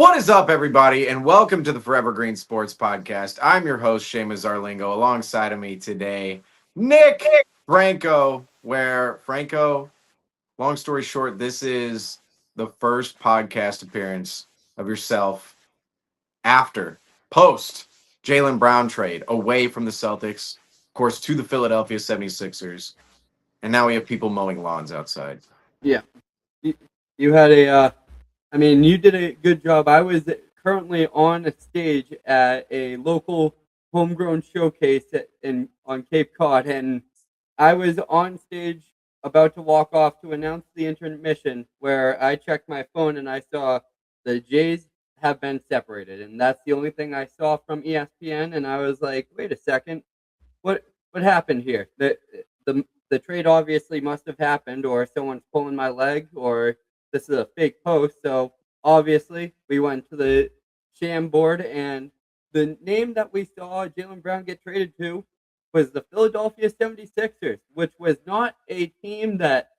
What is up, everybody, and welcome to the Forever Green Sports Podcast. I'm your host, Seamus Zarlingo. Alongside of me today, Nick Franco, where Franco, long story short, this is the first podcast appearance of yourself after, post Jaylen Brown trade away from the Celtics, of course, to the Philadelphia 76ers. And now we have people mowing lawns outside. Yeah, you, you had you did a good job. I was currently on a stage at a local homegrown showcase on Cape Cod, and I was on stage about to walk off to announce the intermission where I checked my phone and I saw the Jays have been separated, and that's the only thing I saw from ESPN, and I was like, wait a second, what happened here? The trade obviously must have happened, or someone's pulling my leg, or this is a fake post. So obviously, we went to the sham board, and the name that we saw Jaylen Brown get traded to was the Philadelphia 76ers, which was not a team that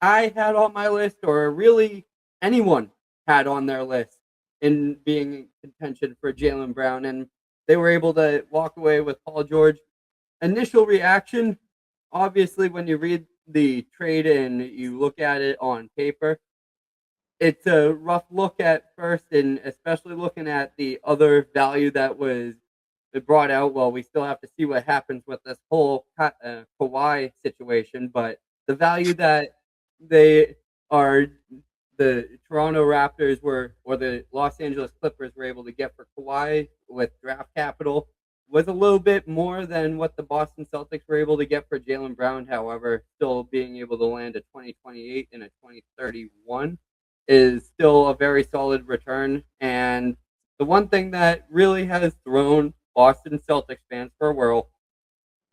I had on my list, or really anyone had on their list in being in contention for Jaylen Brown. And they were able to walk away with Paul George. Initial reaction, obviously, when you read the trade and you look at it on paper, it's a rough look at first, and especially looking at the other value that was brought out. Well, we still have to see what happens with this whole Kawhi situation, but the value that they are, the Toronto Raptors were, or the Los Angeles Clippers were able to get for Kawhi with draft capital was a little bit more than what the Boston Celtics were able to get for Jaylen Brown. However, still being able to land a 2028 and a 2031 is still a very solid return. And the one thing that really has thrown Boston Celtics fans for a whirl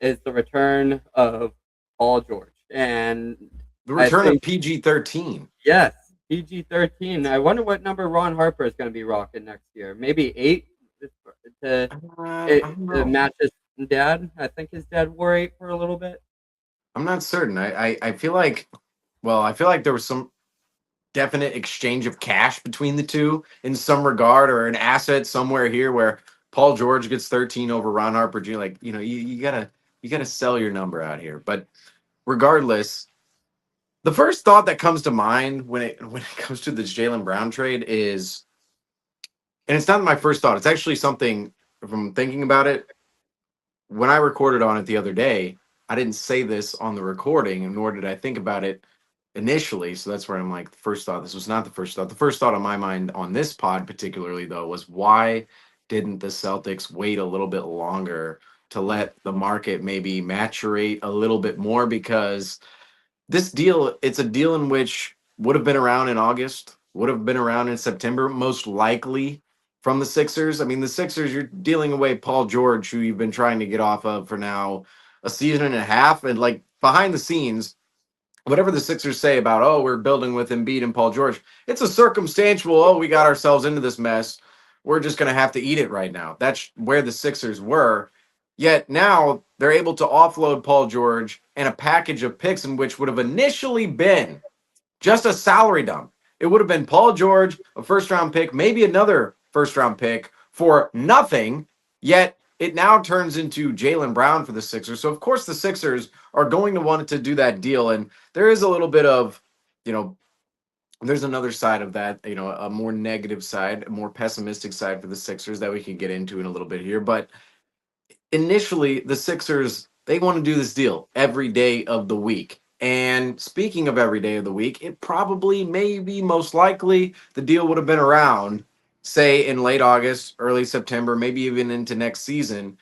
is the return of Paul George. And the return of PG-13. Yes, PG-13. I wonder what number Ron Harper is going to be rocking next year. Maybe 8 to match his dad. I think his dad wore 8 for a little bit. I'm not certain. I feel like, I feel like there was some definite exchange of cash between the two in some regard, or an asset somewhere here where Paul George gets 13 over Ron Harper Jr. Like, you gotta sell your number out here. But regardless, the first thought that comes to mind when it comes to the Jaylen Brown trade is, and it's not my first thought, it's actually something from thinking about it. When I recorded on it the other day, I didn't say this on the recording, nor did I think about it initially. So that's where I'm like, first thought, this was not the first thought. The first thought on my mind on this pod particularly, though, was why didn't the Celtics wait a little bit longer to let the market maybe maturate a little bit more? Because this deal, it's a deal in which would have been around in August, would have been around in September, most likely from the Sixers. I mean, the Sixers, you're dealing away Paul George, who you've been trying to get off of for now a season and a half. And like behind the scenes, whatever the Sixers say about, oh, we're building with Embiid and Paul George, it's a circumstantial, oh, we got ourselves into this mess, we're just going to have to eat it right now. That's where the Sixers were. Yet now they're able to offload Paul George and a package of picks in which would have initially been just a salary dump. It would have been Paul George, a first-round pick, maybe another first-round pick for nothing, yet it now turns into Jaylen Brown for the Sixers. So, of course, the Sixers are going to want to do that deal, and there is a little bit of, there's another side of that, a more negative side, a more pessimistic side for the Sixers that we can get into in a little bit here. But initially, the Sixers, they want to do this deal every day of the week. And speaking of every day of the week, it probably, maybe, most likely, the deal would have been around, say, in late August, early September, maybe even into next season.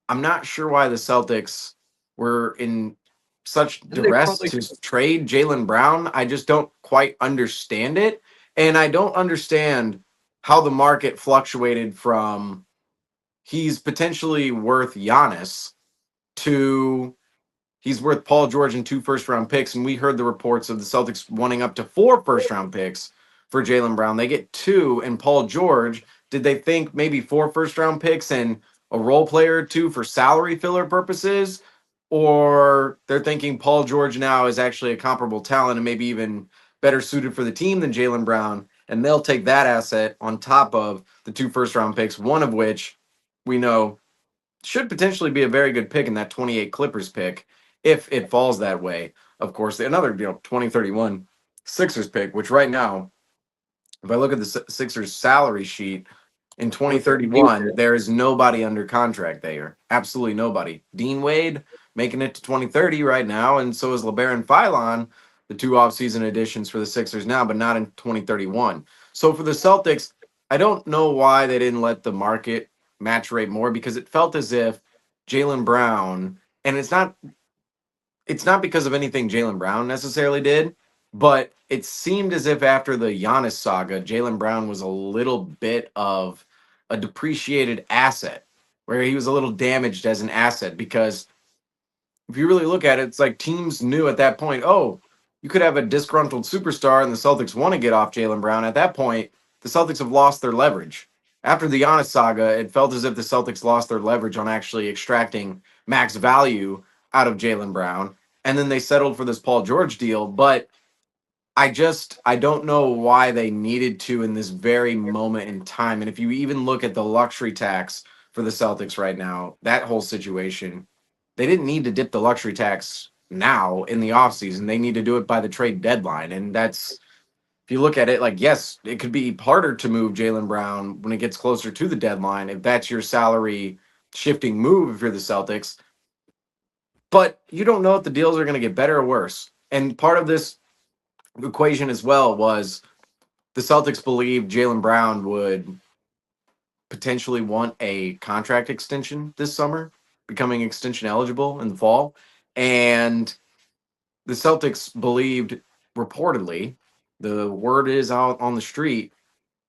I'm not sure why the Celtics were in such duress to trade Jaylen Brown. I just don't quite understand it. And I don't understand how the market fluctuated from he's potentially worth Giannis to he's worth Paul George and 2 first-round picks. And we heard the reports of the Celtics wanting up to 4 first-round picks for Jaylen Brown. They get 2, and Paul George, did they think maybe 4 first-round picks and a role player or 2 for salary filler purposes? Or they're thinking Paul George now is actually a comparable talent and maybe even better suited for the team than Jaylen Brown. and they'll take that asset on top of the 2 first-round picks, one of which we know should potentially be a very good pick in that 28 Clippers pick if it falls that way. Of course, another 2031 Sixers pick, which right now, if I look at the Sixers salary sheet in 2031, there is nobody under contract there. Absolutely nobody. Dean Wade making it to 2030 right now, and so is LeBaron Philon, the 2 offseason additions for the Sixers now, but not in 2031. So for the Celtics, I don't know why they didn't let the market match rate more, because it felt as if Jaylen Brown, and it's not because of anything Jaylen Brown necessarily did, but it seemed as if after the Giannis saga, Jaylen Brown was a little bit of a depreciated asset, where he was a little damaged as an asset. Because if you really look at it, it's like teams knew at that point, oh, you could have a disgruntled superstar and the Celtics want to get off Jaylen Brown. At that point, the Celtics have lost their leverage. After the Giannis saga, it felt as if the Celtics lost their leverage on actually extracting max value out of Jaylen Brown. And then they settled for this Paul George deal. But I don't know why they needed to in this very moment in time. And if you even look at the luxury tax for the Celtics right now, that whole situation, they didn't need to dip the luxury tax now in the offseason. They need to do it by the trade deadline. And that's, if you look at it, like, yes, it could be harder to move Jaylen Brown when it gets closer to the deadline if that's your salary shifting move if you're the Celtics. But you don't know if the deals are going to get better or worse. And part of this equation as well was the Celtics believed Jaylen Brown would potentially want a contract extension this summer, becoming extension eligible in the fall. And the Celtics believed, reportedly, the word is out on the street,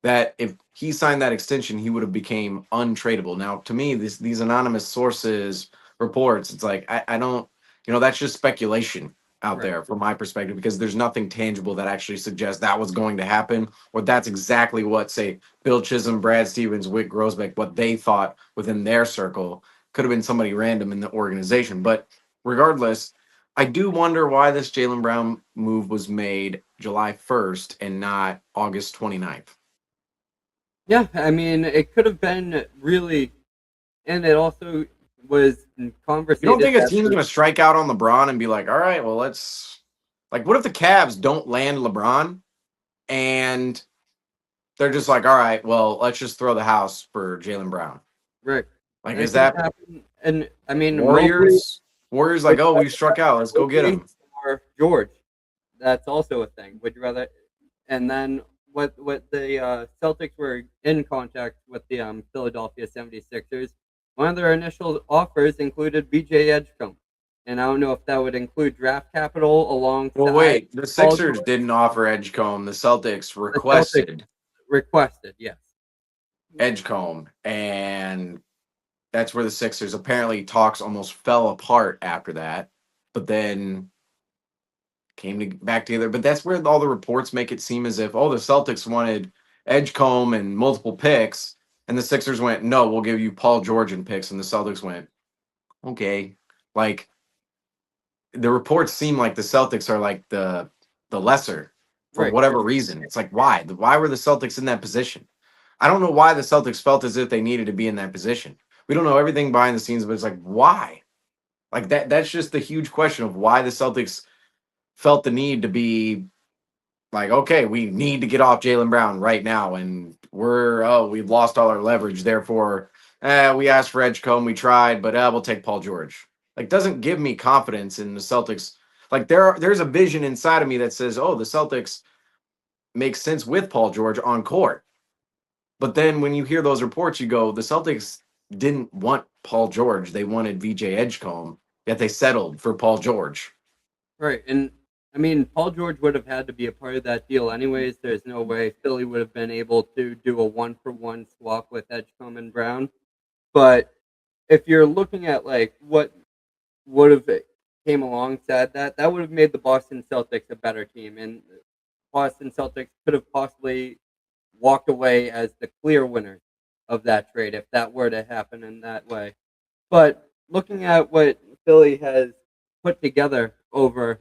that if he signed that extension, he would have became untradeable. Now, to me, these anonymous sources reports, it's like I don't, that's just speculation out Right. there from my perspective, because there's nothing tangible that actually suggests that was going to happen, or that's exactly what, say, Bill Chisholm, Brad Stevens, Wick Grosbeck, what they thought within their circle. Could have been somebody random in the organization. But regardless, I do wonder why this Jaylen Brown move was made July 1st and not August 29th. Yeah, I mean, it could have been really, and it also was conversated. You don't think a team's going to strike out on LeBron and be like, all right, well, let's, like, what if the Cavs don't land LeBron and they're just like, all right, well, let's just throw the house for Jaylen Brown? Right. Like, It is could that happen. And I mean, Mobley Warriors like, oh, we struck out, let's go get him? Or George. That's also a thing. Would you rather? And then what the Celtics were in contact with the Philadelphia 76ers. One of their initial offers included BJ Edgecombe. And I don't know if that would include draft capital alongside. Well, wait, the Paul Sixers George. didn't offer Edgecombe. The Celtics The Celtics requested requested, yes. Edgecombe, and that's where the Sixers, apparently talks almost fell apart after that, but then back together. But that's where all the reports make it seem as if, oh, the Celtics wanted Edgecombe and multiple picks, and the Sixers went, no, we'll give you Paul George and picks, and the Celtics went, okay. Like, the reports seem like the Celtics are like the lesser for Right. whatever reason. It's like, why? Why were the Celtics in that position? I don't know why the Celtics felt as if they needed to be in that position. We don't know everything behind the scenes, but it's like, why? Like, that's just the huge question of why the Celtics felt the need to be like, okay, we need to get off Jaylen Brown right now, and we've lost all our leverage. Therefore, we asked for Edgecombe, we tried, but we'll take Paul George. Like, doesn't give me confidence in the Celtics. Like, there's a vision inside of me that says, oh, the Celtics make sense with Paul George on court. But then when you hear those reports, you go, the Celtics didn't want Paul George. They wanted VJ Edgecombe, yet they settled for Paul George. Right. And I mean, Paul George would have had to be a part of that deal anyways. There's no way Philly would have been able to do a 1-for-1 swap with Edgecombe and Brown. But if you're looking at like what would have came alongside that, that would have made the Boston Celtics a better team, and Boston Celtics could have possibly walked away as the clear winners of that trade if that were to happen in that way. But looking at what Philly has put together over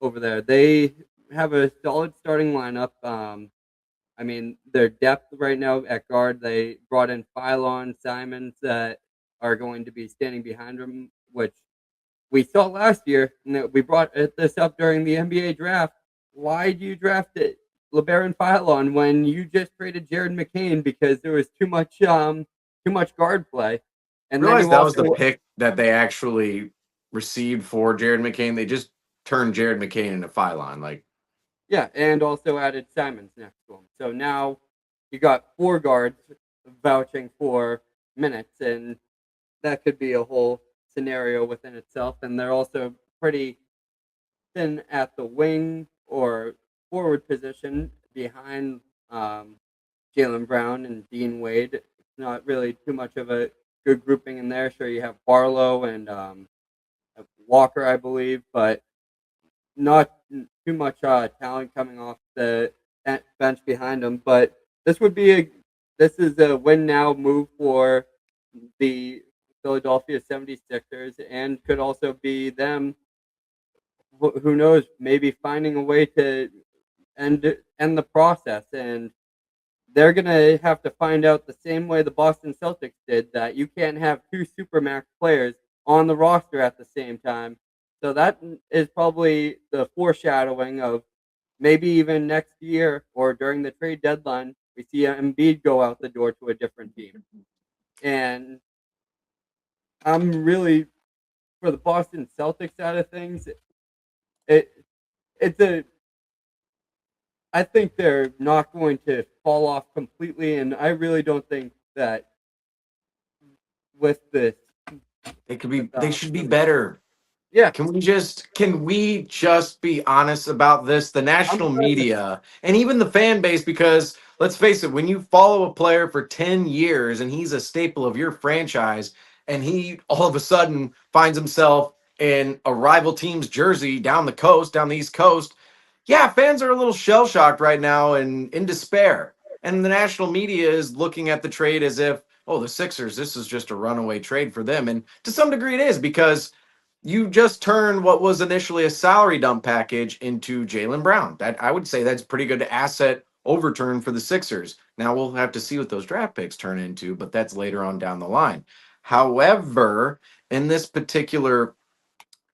there, they have a solid starting lineup. I mean, their depth right now at guard, they brought in Phylon, Simons that are going to be standing behind them, which we saw last year. We brought this up during the NBA draft. Why do you draft it, LeBaron Phylon, when you just traded Jared McCain because there was too much guard play, and then Realize you that was the also pick that they actually received for Jared McCain. They just turned Jared McCain into Phylon. Like, yeah, and also added Simons next to him. So now you got four guards vouching for minutes, and that could be a whole scenario within itself. And they're also pretty thin at the wing or forward position behind Jaylen Brown and Dean Wade. It's not really too much of a good grouping in there. Sure, you have Barlow and Walker, I believe, but not too much talent coming off the bench behind them. But this is a win now move for the Philadelphia 76ers and could also be them, who knows, maybe finding a way to end the process. And they're going to have to find out the same way the Boston Celtics did, that you can't have two supermax players on the roster at the same time. So that is probably the foreshadowing of maybe even next year or during the trade deadline, we see Embiid go out the door to a different team. And I'm really, for the Boston Celtics side of things, it it's a I think they're not going to fall off completely, and I really don't think that with this, they should be better. yeah, Can we just be honest about this? The I'm national fine with media and even the fan base, because let's face it, when you follow a player for 10 years and he's a staple of your franchise and he all of a sudden finds himself in a rival team's jersey down the coast, down the East Coast, yeah, fans are a little shell shocked right now and in despair. And the national media is looking at the trade as if, oh, the Sixers, this is just a runaway trade for them. And to some degree it is, because you just turned what was initially a salary dump package into Jaylen Brown. That, I would say, that's pretty good asset overturn for the Sixers. Now we'll have to see what those draft picks turn into, but that's later on down the line. However, in this particular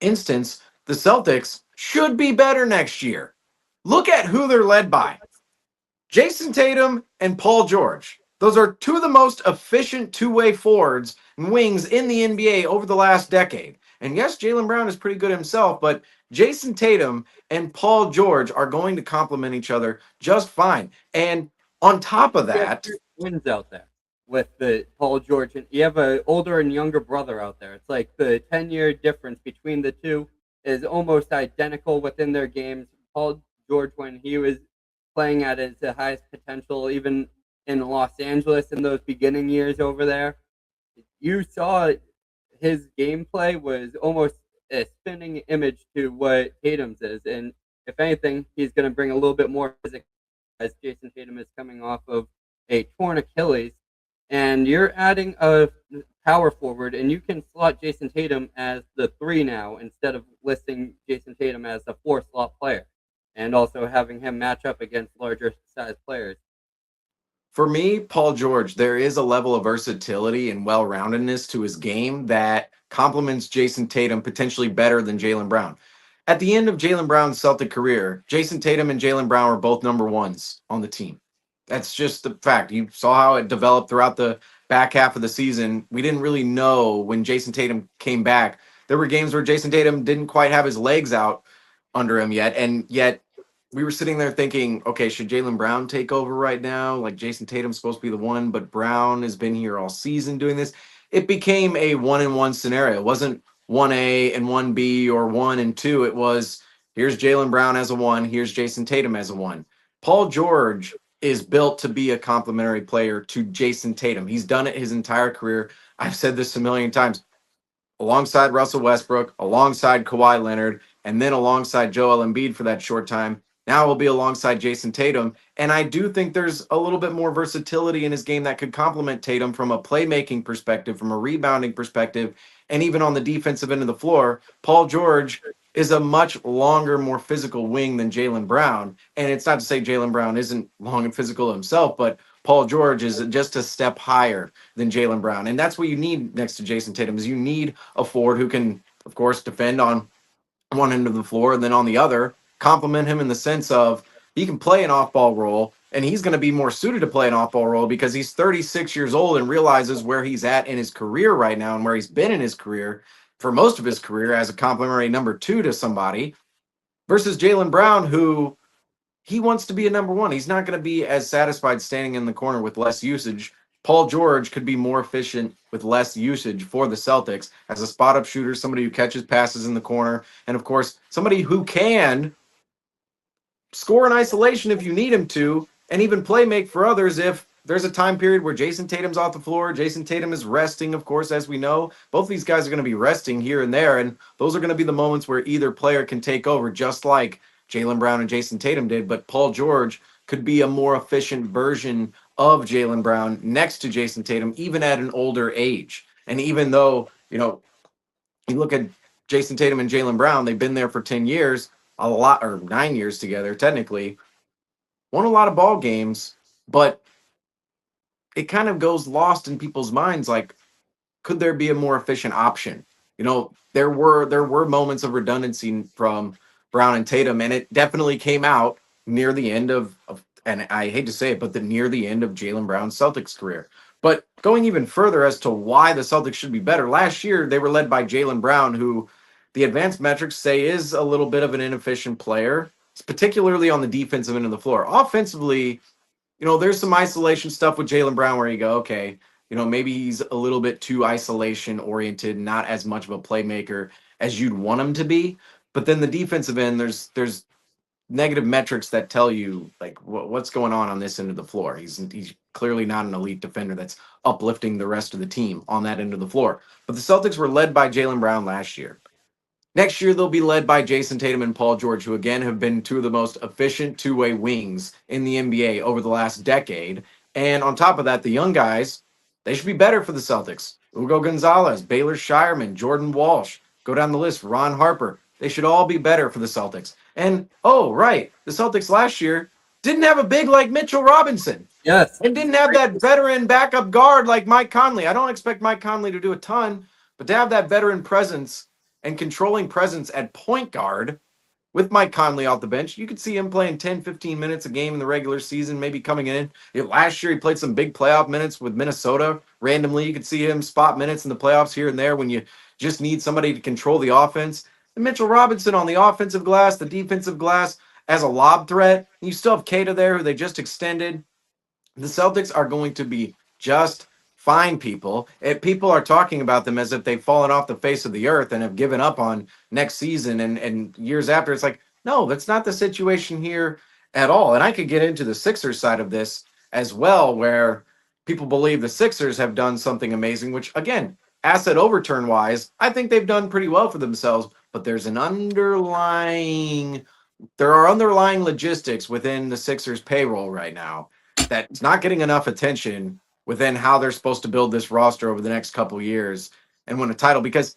instance, the Celtics should be better next year. Look at who they're led by. Jason Tatum and Paul George. Those are two of the most efficient two-way forwards and wings in the NBA over the last decade. And yes, Jaylen Brown is pretty good himself, but Jason Tatum and Paul George are going to complement each other just fine. And on top of you have that, two twins out there with the Paul George, and you have an older and younger brother out there. It's like the 10-year difference between the two is almost identical within their games. Paul George, when he was playing at his highest potential, even in Los Angeles in those beginning years over there, you saw his gameplay was almost a spinning image to what Tatum's is. And if anything, he's going to bring a little bit more physics, as Jason Tatum is coming off of a torn Achilles. And you're adding a power forward, and you can slot Jason Tatum as the three now instead of listing Jason Tatum as a four slot player, and also having him match up against larger size players. for me, Paul George, there is a level of versatility and well-roundedness to his game that complements Jason Tatum potentially better than Jaylen Brown. At the end of Jaylen Brown's Celtic career, Jason Tatum and Jaylen Brown were both number ones on the team. That's just the fact. You saw how it developed throughout the back half of the season. We didn't really know when Jason Tatum came back. There were games where Jason Tatum didn't quite have his legs out under him yet, and yet we were sitting there thinking, okay, should Jaylen Brown take over right now? Like, Jason Tatum's supposed to be the one, but Brown has been here all season doing this. It became a 1-and-1 scenario. It wasn't 1A and 1B or 1 and 2. It was, here's Jaylen Brown as a 1, here's Jason Tatum as a 1. Paul George is built to be a complementary player to Jason Tatum. He's done it his entire career. I've said this a million times, alongside Russell Westbrook, alongside Kawhi Leonard, and then alongside Joel Embiid for that short time. Now we'll be alongside Jason Tatum. And I do think there's a little bit more versatility in his game that could complement Tatum from a playmaking perspective, from a rebounding perspective, and even on the defensive end of the floor. Paul George is a much longer, more physical wing than Jaylen Brown. And it's not to say Jaylen Brown isn't long and physical himself, but Paul George is just a step higher than Jaylen Brown. And that's what you need next to Jason Tatum is you need a forward who can, of course, defend on one end of the floor and then on the other, complement him in the sense of he can play an off-ball role and he's going to be more suited to play an off-ball role because he's 36 years old and realizes where he's at in his career right now and where he's been in his career for most of his career as a complimentary number two to somebody versus Jaylen Brown, who he wants to be a number one. He's not going to be as satisfied standing in the corner with less usage. Paul George could be more efficient with less usage for the Celtics as a spot up shooter, somebody who catches passes in the corner, and of course, somebody who can score in isolation if you need him to, and even play make for others if there's a time period where Jason Tatum's off the floor. Jason Tatum is resting, of course, as we know. Both these guys are going to be resting here and there, and those are going to be the moments where either player can take over, just like Jaylen Brown and Jason Tatum did. But Paul George could be a more efficient version of Jaylen Brown next to Jason Tatum, even at an older age. And even though, you look at Jason Tatum and Jaylen Brown, they've been there for 10 years, a lot, or 9 years together, technically, won a lot of ball games, but it kind of goes lost in people's minds. Like, could there be a more efficient option? There were moments of redundancy from Brown and Tatum, and it definitely came out near the end of and I hate to say it, but near the end of Jaylen Brown's Celtics career. But going even further as to why the Celtics should be better, last year they were led by Jaylen Brown, who the advanced metrics say is a little bit of an inefficient player, particularly on the defensive end of the floor. Offensively, there's some isolation stuff with Jaylen Brown where you go, okay, maybe he's a little bit too isolation oriented, not as much of a playmaker as you'd want him to be. But then the defensive end, there's negative metrics that tell you like what's going on this end of the floor. He's clearly not an elite defender that's uplifting the rest of the team on that end of the floor. But the Celtics were led by Jaylen Brown last year. Next year, they'll be led by Jason Tatum and Paul George, who again have been two of the most efficient two-way wings in the NBA over the last decade. And on top of that, the young guys, they should be better for the Celtics. Ugo Gonzalez, Baylor Shireman, Jordan Walsh, go down the list, Ron Harper. They should all be better for the Celtics. And, oh, right, the Celtics last year didn't have a big like Mitchell Robinson. Yes. And didn't have that veteran backup guard like Mike Conley. I don't expect Mike Conley to do a ton, but to have that veteran presence and controlling presence at point guard with Mike Conley off the bench, you could see him playing 10, 15 minutes a game in the regular season, maybe coming in. Last year, he played some big playoff minutes with Minnesota. Randomly, you could see him spot minutes in the playoffs here and there when you just need somebody to control the offense. And Mitchell Robinson on the offensive glass, the defensive glass as a lob threat. You still have Keita there, who they just extended. The Celtics are going to be just fine, people. People are talking about them as if they've fallen off the face of the earth and have given up on next season and years after. It's like, no, that's not the situation here at all. And I could get into the Sixers side of this as well, where people believe the Sixers have done something amazing, which, again, asset overturn wise, I think they've done pretty well for themselves. But there are underlying logistics within the Sixers payroll right now that's not getting enough attention within how they're supposed to build this roster over the next couple years and win a title. Because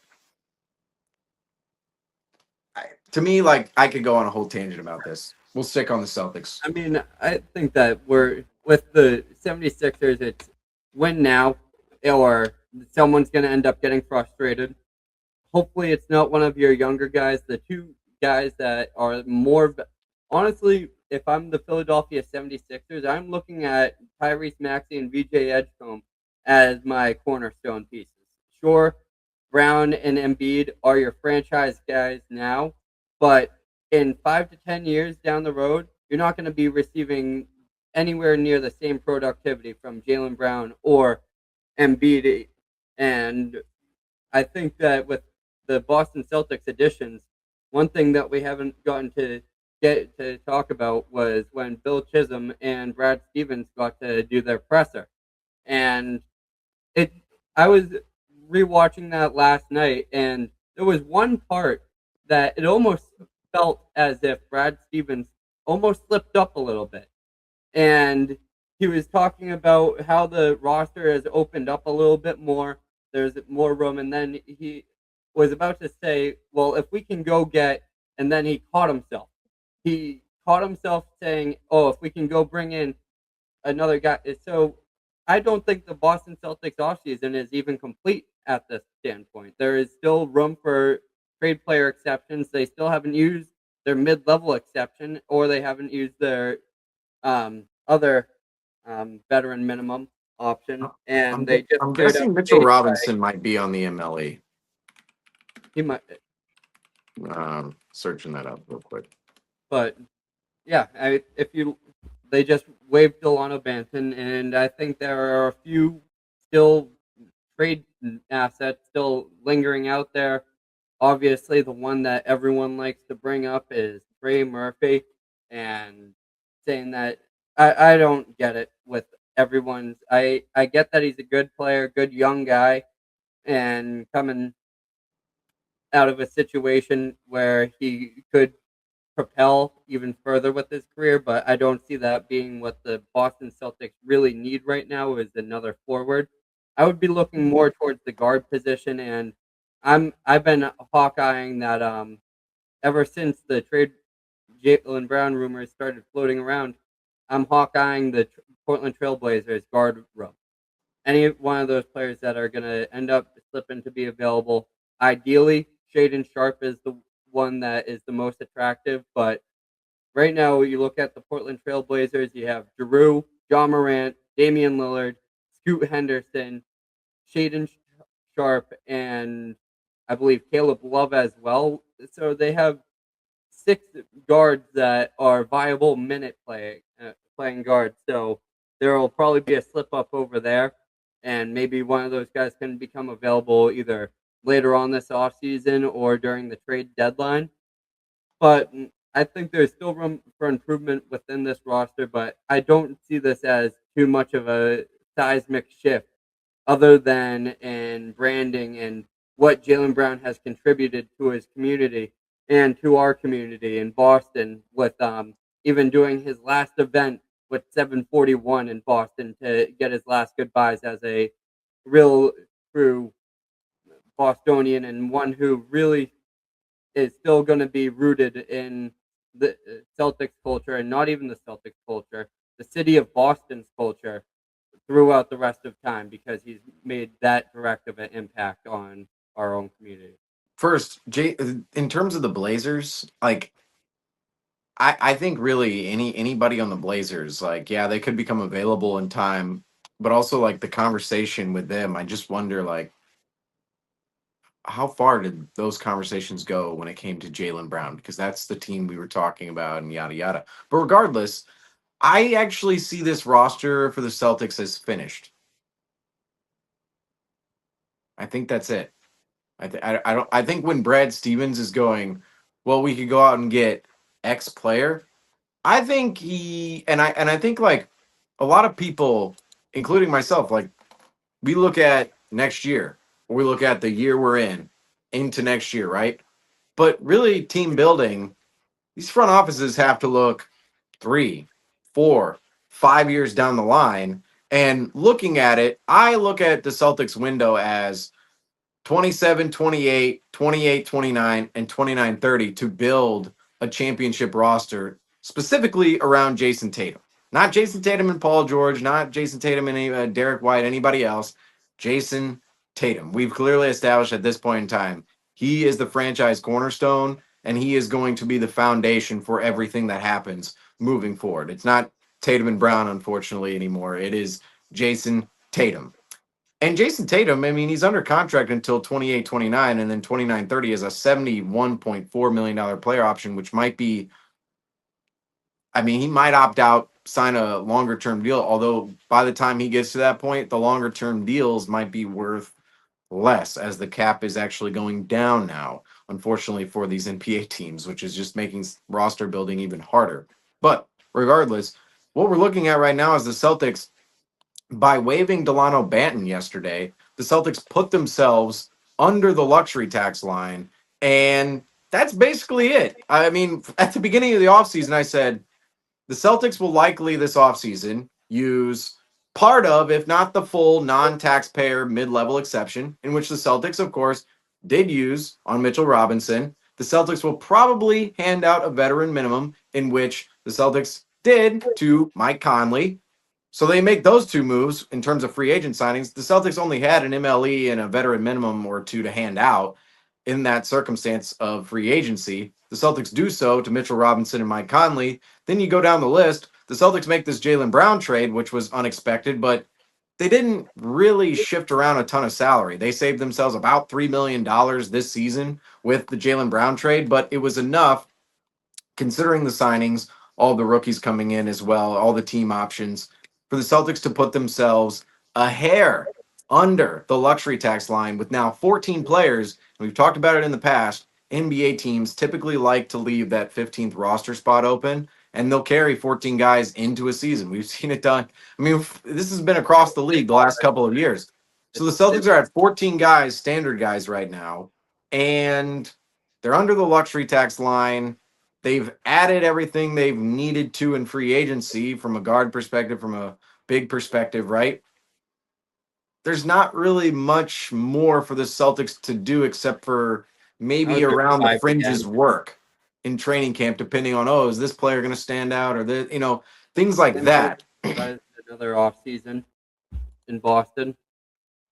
to me, like, I could go on a whole tangent about this. We'll stick on the Celtics. I mean, I think that we're with the 76ers, it's win now or someone's going to end up getting frustrated. Hopefully it's not one of your younger guys. The two guys that are more, honestly, if I'm the Philadelphia 76ers, I'm looking at Tyrese Maxey and VJ Edgecombe as my cornerstone pieces. Sure, Brown and Embiid are your franchise guys now, but in 5 to 10 years down the road, you're not going to be receiving anywhere near the same productivity from Jaylen Brown or Embiid. And I think that with the Boston Celtics additions, one thing that we haven't gotten to get to talk about was when Bill Chisholm and Brad Stevens got to do their presser. And I was rewatching that last night, and there was one part that it almost felt as if Brad Stevens almost slipped up a little bit. And he was talking about how the roster has opened up a little bit more. There's more room. And then was about to say, well, if we can go get, and then he caught himself. He caught himself saying, oh, if we can go bring in another guy. So I don't think the Boston Celtics offseason is even complete at this standpoint. There is still room for trade player exceptions. They still haven't used their mid-level exception, or they haven't used their other veteran minimum option, and they just I'm straight up guessing Mitchell paid by Robinson might be on the MLE. he might, Searching that up real quick. but yeah, if you they just waived Delano Banton, and I think there are a few still trade assets still lingering out there. Obviously, the one that everyone likes to bring up is Trey Murphy, and saying that I don't get it with everyone's. I get that he's a good player, good young guy, and coming out of a situation where he could propel even further with his career, but I don't see that being what the Boston Celtics really need right now is another forward. I would be looking more towards the guard position, and I've been hawkeyeing that ever since the trade Jaylen Brown rumors started floating around. I'm hawkeyeing the Portland Trailblazers guard room. Any one of those players that are going to end up slipping to be available. Ideally, Shaden Sharp is the one that is the most attractive, but right now, you look at the Portland Trailblazers, you have Giroux, John Morant, Damian Lillard, Scoot Henderson, Shaden Sharp, and I believe Caleb Love as well. So they have 6 guards that are viable playing guards. So there will probably be a slip up over there, and maybe one of those guys can become available either later on this offseason or during the trade deadline. But I think there's still room for improvement within this roster, but I don't see this as too much of a seismic shift other than in branding and what Jaylen Brown has contributed to his community and to our community in Boston with even doing his last event with 741 in Boston to get his last goodbyes as a real true Bostonian and one who really is still going to be rooted in the Celtics culture and not even the Celtics culture, the city of Boston's culture throughout the rest of time because he's made that direct of an impact on our own community. First, in terms of the Blazers, like I think really anybody on the Blazers, like yeah, they could become available in time, but also like the conversation with them, I just wonder like how far did those conversations go when it came to Jaylen Brown? Because that's the team we were talking about and yada yada. But regardless, I actually see this roster for the Celtics as finished. I think that's it. I don't. I think when Brad Stevens is going, well, we could go out and get X player. I think I think like a lot of people, including myself, like we look at next year, or we look at the year we're in into next year, right? But really, team building, these front offices have to look 3, 4, 5 years down the line. And looking at it, I look at the Celtics window as 27, 28, 28, 29, and 29, 30 to build a championship roster specifically around Jason Tatum. Not Jason Tatum and Paul George, not Jason Tatum and Derek White, anybody else. Jason Tatum. We've clearly established at this point in time, he is the franchise cornerstone and he is going to be the foundation for everything that happens moving forward. It's not Tatum and Brown, unfortunately, anymore. It is Jason Tatum. And Jason Tatum, I mean, he's under contract until 28, 29, and then 29, 30 is a $71.4 million player option, which might be, I mean, he might opt out, sign a longer term deal. Although by the time he gets to that point, the longer term deals might be worth less as the cap is actually going down now, unfortunately, for these NBA teams, which is just making roster building even harder. But regardless, what we're looking at right now is the Celtics by waiving Delano Banton yesterday, the Celtics put themselves under the luxury tax line. And that's basically it. I mean, at the beginning of the offseason, I said the Celtics will likely this offseason use part of, if not the full non taxpayer mid level exception, in which the Celtics, of course, did use on Mitchell Robinson, the Celtics will probably hand out a veteran minimum, in which the Celtics did to Mike Conley. So they make those two moves in terms of free agent signings. The Celtics only had an MLE and a veteran minimum or two to hand out in that circumstance of free agency. The Celtics do so to Mitchell Robinson and Mike Conley. Then you go down the list. The Celtics make this Jaylen Brown trade, which was unexpected, but they didn't really shift around a ton of salary. They saved themselves about $3 million this season with the Jaylen Brown trade, but it was enough considering the signings, all the rookies coming in as well, all the team options, for the Celtics to put themselves a hair under the luxury tax line with now 14 players. And we've talked about it in the past. NBA teams typically like to leave that 15th roster spot open, and they'll carry 14 guys into a season. We've seen it done. I mean, this has been across the league the last couple of years. So the Celtics are at 14 guys, standard guys right now, and they're under the luxury tax line. They've added everything they've needed to in free agency from a guard perspective, from a big perspective, right? There's not really much more for the Celtics to do except for maybe around the fringes work in training camp, depending on, is this player going to stand out, or things like that. Another off season in Boston.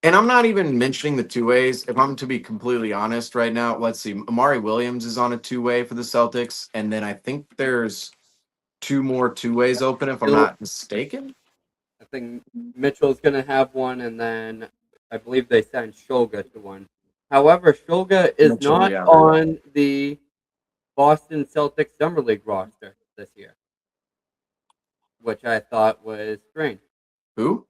And I'm not even mentioning the two ways. If I'm to be completely honest right now, let's see. Amari Williams is on a two-way for the Celtics. And then I think there's two more two-ways open, if I'm not mistaken. I think Mitchell's going to have one, and then I believe they sent Shulga to one. However, Shulga is not on the Boston Celtics Summer League roster this year, which I thought was strange. Who?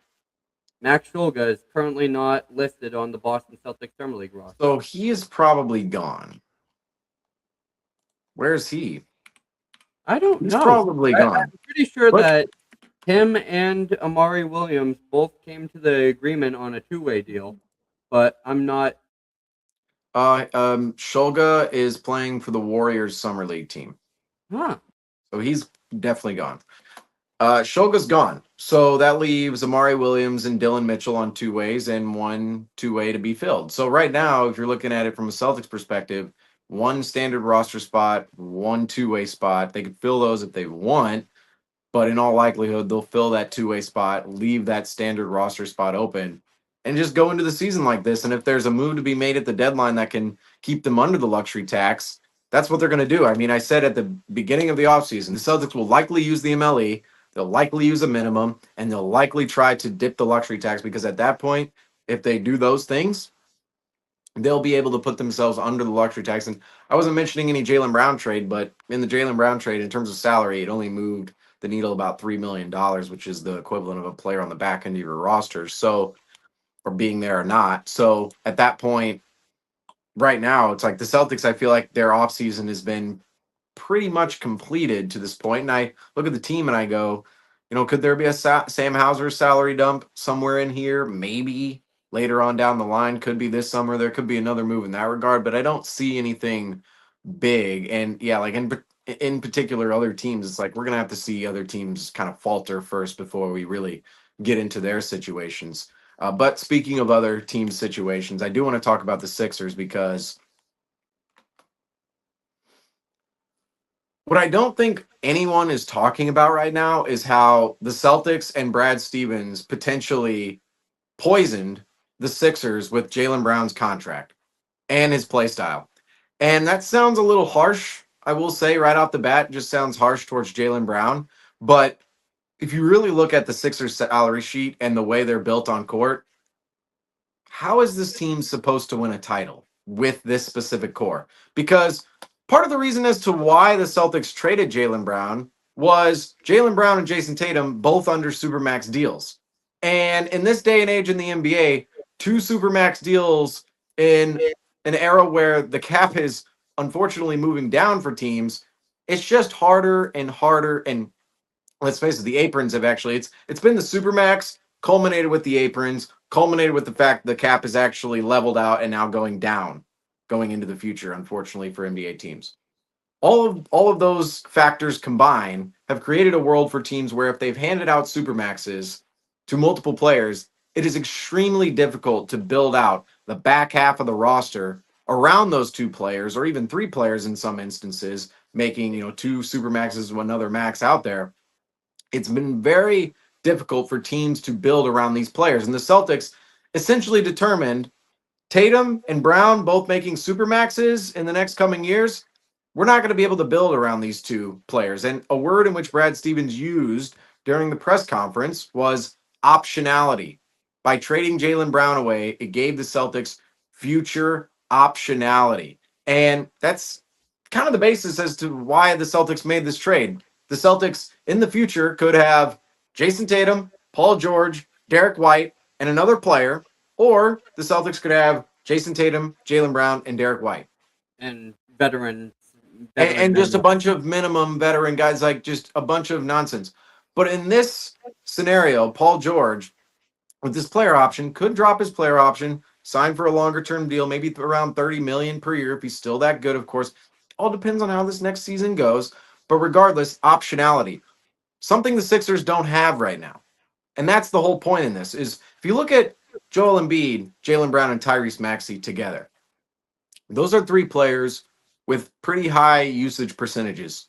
Max Shulga is currently not listed on the Boston Celtics Summer League roster. So he is probably gone. Where's he? I don't know. He's probably gone. I'm pretty sure that him and Amari Williams both came to the agreement on a two-way deal, but I'm not. Shulga is playing for the Warriors Summer League team. Huh. So he's definitely gone. Shulga's gone. So that leaves Amari Williams and Dylan Mitchell on two ways and one two-way to be filled. So right now, if you're looking at it from a Celtics perspective, one standard roster spot, one two-way spot. They could fill those if they want, but in all likelihood, they'll fill that two-way spot, leave that standard roster spot open, and just go into the season like this. And if there's a move to be made at the deadline that can keep them under the luxury tax, that's what they're going to do. I mean, I said at the beginning of the offseason, the Celtics will likely use the MLE, they'll likely use a minimum, and they'll likely try to dip the luxury tax, because at that point, if they do those things, they'll be able to put themselves under the luxury tax. And I wasn't mentioning any Jaylen Brown trade, but in the Jaylen Brown trade, in terms of salary, it only moved the needle about $3 million, which is the equivalent of a player on the back end of your roster. So, or being there or not. So at that point, right now, it's like the Celtics, I feel like their offseason has been pretty much completed to this point. And I look at the team and I go, could there be a Sam Hauser salary dump somewhere in here? Maybe later on down the line. Could be this summer. There could be another move in that regard, but I don't see anything big. And yeah, like in particular, other teams, it's like we're going to have to see other teams kind of falter first before we really get into their situations. But speaking of other team situations, I do want to talk about the Sixers, because what I don't think anyone is talking about right now is how the Celtics and Brad Stevens potentially poisoned the Sixers with Jaylen Brown's contract and his play style. And that sounds a little harsh, I will say right off the bat. Just sounds harsh towards Jaylen Brown. But if you really look at the Sixers salary sheet and the way they're built on court, how is this team supposed to win a title with this specific core? Because part of the reason as to why the Celtics traded Jaylen Brown was Jaylen Brown and Jason Tatum both under Supermax deals. And in this day and age in the NBA, two Supermax deals in an era where the cap is unfortunately moving down for teams, it's just harder and harder. And let's face it, the aprons have actually, it's been the Supermax culminated with the aprons, culminated with the fact the cap is actually leveled out and now going down, going into the future, unfortunately, for NBA teams. All of those factors combined have created a world for teams where if they've handed out Supermaxes to multiple players, it is extremely difficult to build out the back half of the roster around those two players, or even three players in some instances, making, two super maxes and another max out there, it's been very difficult for teams to build around these players. And the Celtics essentially determined Tatum and Brown both making super maxes in the next coming years. We're not going to be able to build around these two players. And a word in which Brad Stevens used during the press conference was optionality. By trading Jaylen Brown away, it gave the Celtics future optionality. And that's kind of the basis as to why the Celtics made this trade. The Celtics in the future could have Jason Tatum, Paul George, Derek White, and another player, or the Celtics could have Jason Tatum, Jaylen Brown, and Derek White. And veterans. And just a bunch of minimum veteran guys, like just a bunch of nonsense. But in this scenario, Paul George, with this player option, could drop his player option, sign for a longer term deal, maybe around $30 million per year if he's still that good, of course. All depends on how this next season goes. But regardless, optionality. Something the Sixers don't have right now. And that's the whole point in this, is if you look at Joel Embiid, Jaylen Brown, and Tyrese Maxey together, those are three players with pretty high usage percentages.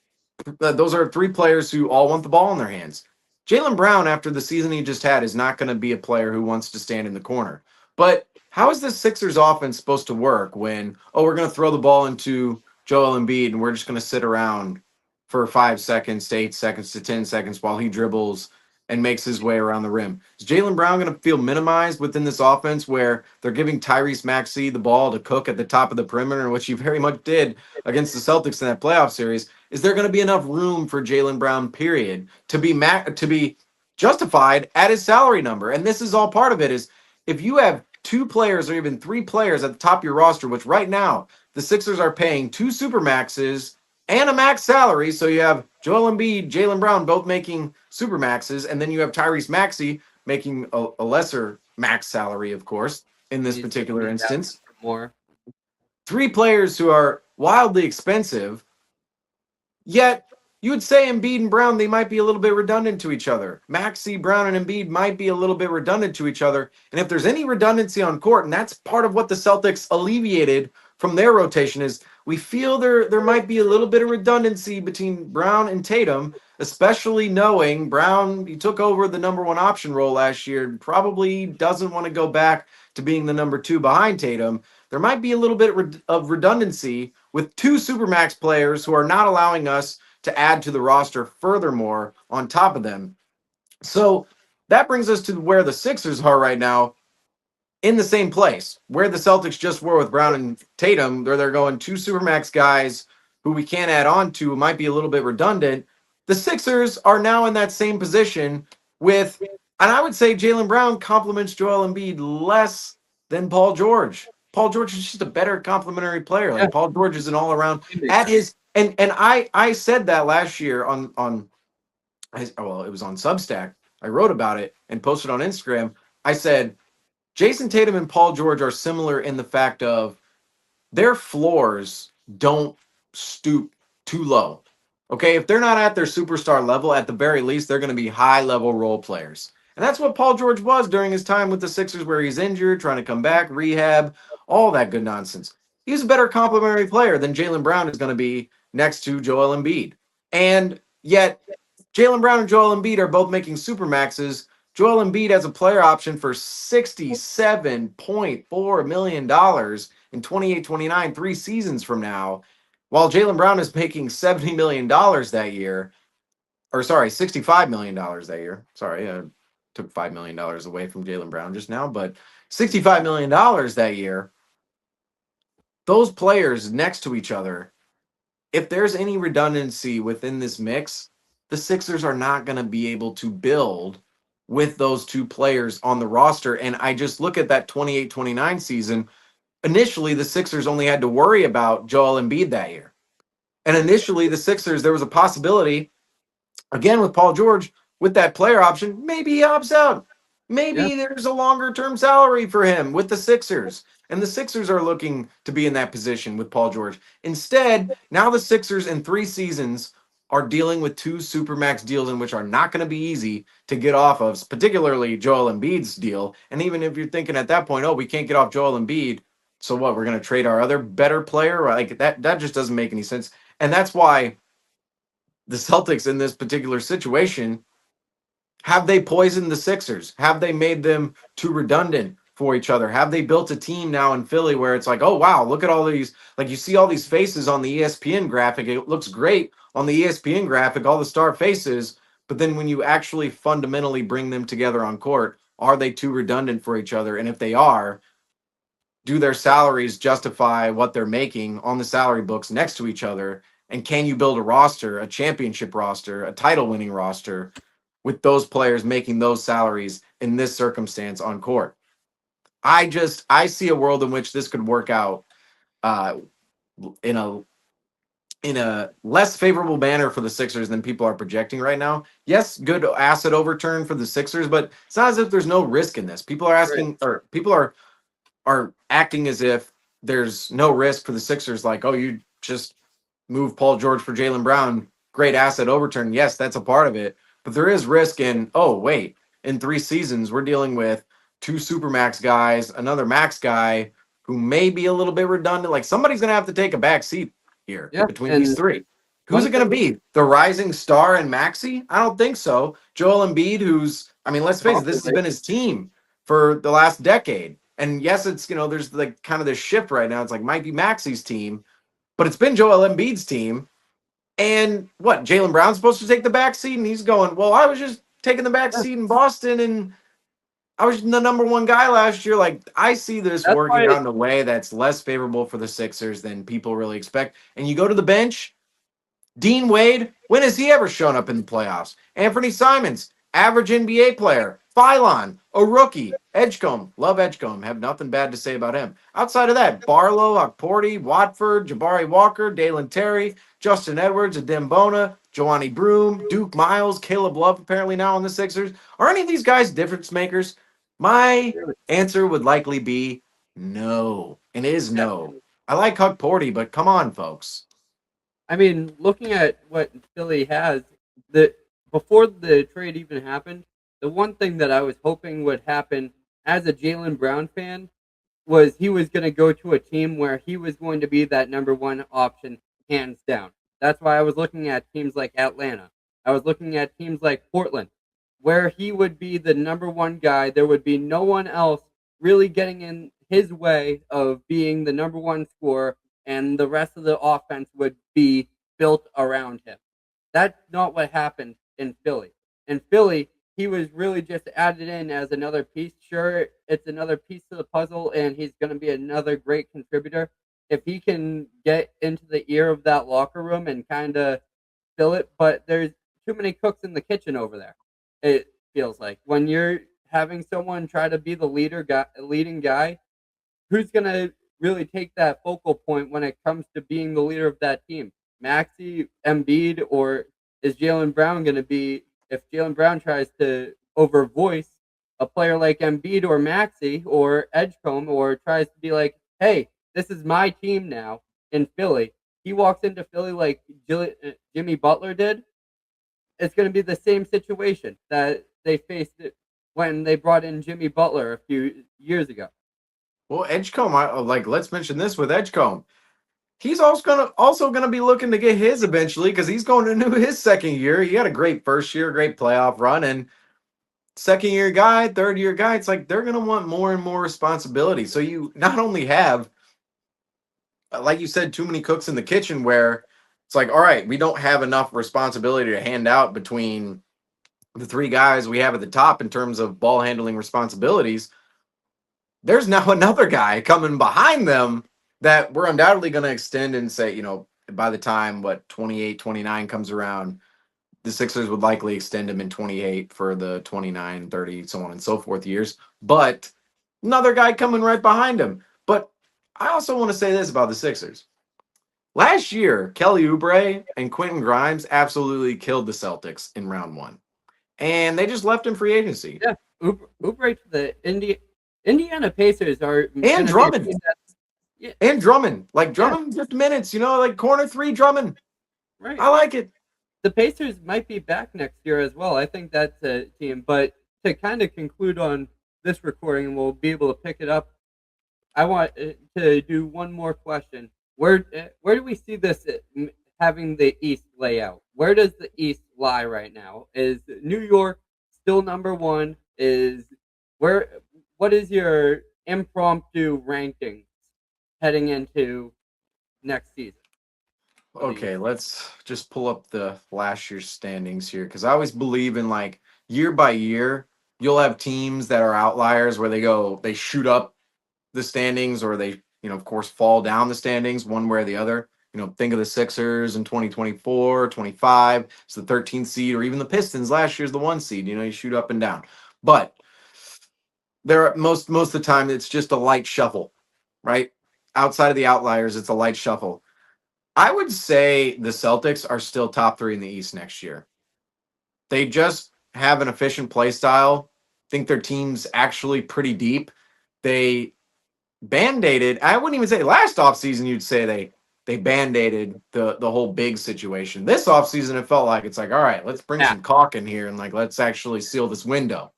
Those are three players who all want the ball in their hands. Jaylen Brown, after the season he just had, is not going to be a player who wants to stand in the corner. But how is this Sixers offense supposed to work when, we're going to throw the ball into Joel Embiid and we're just going to sit around for 5 seconds to 8 seconds to 10 seconds while he dribbles and makes his way around the rim? Is Jaylen Brown going to feel minimized within this offense where they're giving Tyrese Maxey the ball to cook at the top of the perimeter, which he very much did against the Celtics in that playoff series? Is there going to be enough room for Jaylen Brown, period, to be justified at his salary number? And this is all part of it, is if you have two players or even three players at the top of your roster, which right now the Sixers are paying two super maxes and a max salary. So you have Joel Embiid, Jaylen Brown both making super maxes, and then you have Tyrese Maxey making a lesser max salary, of course, in this particular instance. More. Three players who are wildly expensive, yet you would say Embiid and Brown, they might be a little bit redundant to each other. Maxey, Brown, and Embiid might be a little bit redundant to each other. And if there's any redundancy on court, and that's part of what the Celtics alleviated from their rotation, is we feel there might be a little bit of redundancy between Brown and Tatum, especially knowing Brown, he took over the number one option role last year, and probably doesn't want to go back to being the number two behind Tatum. There might be a little bit of redundancy with two Supermax players who are not allowing us to add to the roster furthermore on top of them. So that brings us to where the Sixers are right now, in the same place where the Celtics just were with Brown and Tatum, where they're going two Supermax guys who we can't add on to, who might be a little bit redundant. The Sixers are now in that same position with, and I would say Jaylen Brown complements Joel Embiid less than Paul George. Paul George is just a better complementary player. Like Paul George is an all around at his, and I said that last year on it was on Substack. I wrote about it and posted on Instagram. I said, Jason Tatum and Paul George are similar in the fact of their floors don't stoop too low. Okay, if they're not at their superstar level, at the very least, they're going to be high-level role players. And that's what Paul George was during his time with the Sixers, where he's injured, trying to come back, rehab, all that good nonsense. He's a better complementary player than Jaylen Brown is going to be next to Joel Embiid. And yet, Jaylen Brown and Joel Embiid are both making supermaxes. Joel Embiid has a player option for $67.4 million in 28-29, 3 seasons from now, while Jaylen Brown is making $70 million that year, or sorry, $65 million that year. Sorry, I took $5 million away from Jaylen Brown just now, but $65 million that year. Those players next to each other, if there's any redundancy within this mix, the Sixers are not going to be able to build with those two players on the roster. And I just look at that 28-29 season. Initially, the Sixers only had to worry about Joel Embiid that year. And initially, the Sixers, there was a possibility, again, with Paul George, with that player option, maybe he opts out. Maybe there's a longer-term salary for him with the Sixers. And the Sixers are looking to be in that position with Paul George. Instead, now the Sixers in 3 seasons are dealing with 2 supermax deals, in which are not going to be easy to get off of, particularly Joel Embiid's deal. And even if you're thinking at that point, we can't get off Joel Embiid, So what? We're going to trade our other better player? Like that just doesn't make any sense. And that's why the Celtics in this particular situation, have they poisoned the Sixers? Have they made them too redundant for each other? Have they built a team now in Philly where it's like, oh wow, look at all these, like you see all these faces on the ESPN graphic. It looks great on the ESPN graphic, all the star faces, but then when you actually fundamentally bring them together on court, are they too redundant for each other? And if they are, do their salaries justify what they're making on the salary books next to each other? And can you build a roster, a championship roster, a title winning roster with those players making those salaries in this circumstance on court? I see a world in which this could work out uh, in a less favorable manner for the Sixers than people are projecting right now. Yes, good asset overturn for the Sixers, but it's not as if there's no risk in this. People are Right. asking, or people are acting as if there's no risk for the Sixers. Like, oh, you just move Paul George for Jaylen Brown, great asset overturn. Yes, that's a part of it, but there is risk in. Oh, wait, in 3 seasons we're dealing with 2 supermax guys, another max guy who may be a little bit redundant. Like somebody's gonna have to take a back seat here Yeah, between these and three. Who's one it going to thing be? The rising star and Maxi? I don't think so. Joel Embiid, who's, I mean, let's face it, this has possibly. been his team for the last decade. And yes, it's, there's like kind of this shift right now. It's like might be Maxi's team, but it's been Joel Embiid's team. And what? Jaylen Brown's supposed to take the back seat, and he's going, well, I was just taking the back Yeah, seat in Boston, and I was the number one guy last year. Like, I see this that's working why. out in a way that's less favorable for the Sixers than people really expect. And you go to the bench, Dean Wade, when has he ever shown up in the playoffs? Anthony Simons, average NBA player. Phylon, a rookie. Edgecombe, love Edgecombe, have nothing bad to say about him. Outside of that, Barlow, Okporty, Watford, Jabari Walker, Dalen Terry, Justin Edwards, Adem Bona, Joanny Broom, Duke Miles, Caleb Love apparently now on the Sixers. Are any of these guys difference makers? My answer would likely be no. And it is Yeah, no. I like Huck Porty, but come on, folks. I mean, looking at what Philly has, the before the trade even happened, the one thing that I was hoping would happen as a Jaylen Brown fan was he was going to go to a team where he was going to be that number one option, hands down. That's why I was looking at teams like Atlanta. I was looking at teams like Portland, where he would be the number one guy. There would be no one else really getting in his way of being the number one scorer, and the rest of the offense would be built around him. That's not what happened in Philly. In Philly, he was really just added in as another piece. Sure, it's another piece to the puzzle, and he's going to be another great contributor. If he can get into the ear of that locker room and kind of fill it, but there's too many cooks in the kitchen over there. It feels like when you're having someone try to be the leading guy, who's going to really take that focal point when it comes to being the leader of that team? Maxi, Embiid, or is Jaylen Brown going to be, if Jaylen Brown tries to overvoice a player like Embiid or Maxi or Edgecombe, or tries to be like, hey, this is my team now in Philly. He walks into Philly like Jimmy Butler did. It's going to be the same situation that they faced when they brought in Jimmy Butler a few years ago. Well, Edgecombe, like let's mention this with Edgecombe. He's also gonna be looking to get his eventually because he's going into his second year. He had a great first year, great playoff run, and second year guy, third year guy. It's like they're gonna want more and more responsibility. So you not only have, like you said, too many cooks in the kitchen where it's like, all right, we don't have enough responsibility to hand out between the 3 guys we have at the top in terms of ball handling responsibilities. There's now another guy coming behind them that we're undoubtedly going to extend and say, by the time 28, 29 comes around, the Sixers would likely extend him in 28 for the 29, 30, so on and so forth years. But another guy coming right behind him. But I also want to say this about the Sixers. Last year, Kelly Oubre and Quentin Grimes absolutely killed the Celtics in round one. And they just left in free agency. Yeah, Oubre to the Indiana Pacers are And going to be a Drummond. team that's yeah, And Drummond. Like yeah, Drummond, just minutes, like corner 3 Drummond. right. I like it. The Pacers might be back next year as well. I think that's a team. But to kind of conclude on this recording, and we'll be able to pick it up I want to do one more question. Where do we see this having the East layout? Where does the East lie right now? Is New York still number one? Is where? What is your impromptu ranking heading into next season? Okay, let's just pull up the last year's standings here because I always believe in like year by year, you'll have teams that are outliers where they shoot up the standings or they, of course, fall down the standings one way or the other. Think of the Sixers in 2024, 25, it's the 13th seed, or even the Pistons last year's the one seed. You shoot up and down. But there are most of the time it's just a light shuffle, right? Outside of the outliers, it's a light shuffle. I would say the Celtics are still top three in the East next year. They just have an efficient play style. Think their team's actually pretty deep. They band-aided. I wouldn't even say last offseason you'd say they band-aided the whole big situation. This offseason it felt like it's like, all right, let's bring some caulk in here and like let's actually seal this window.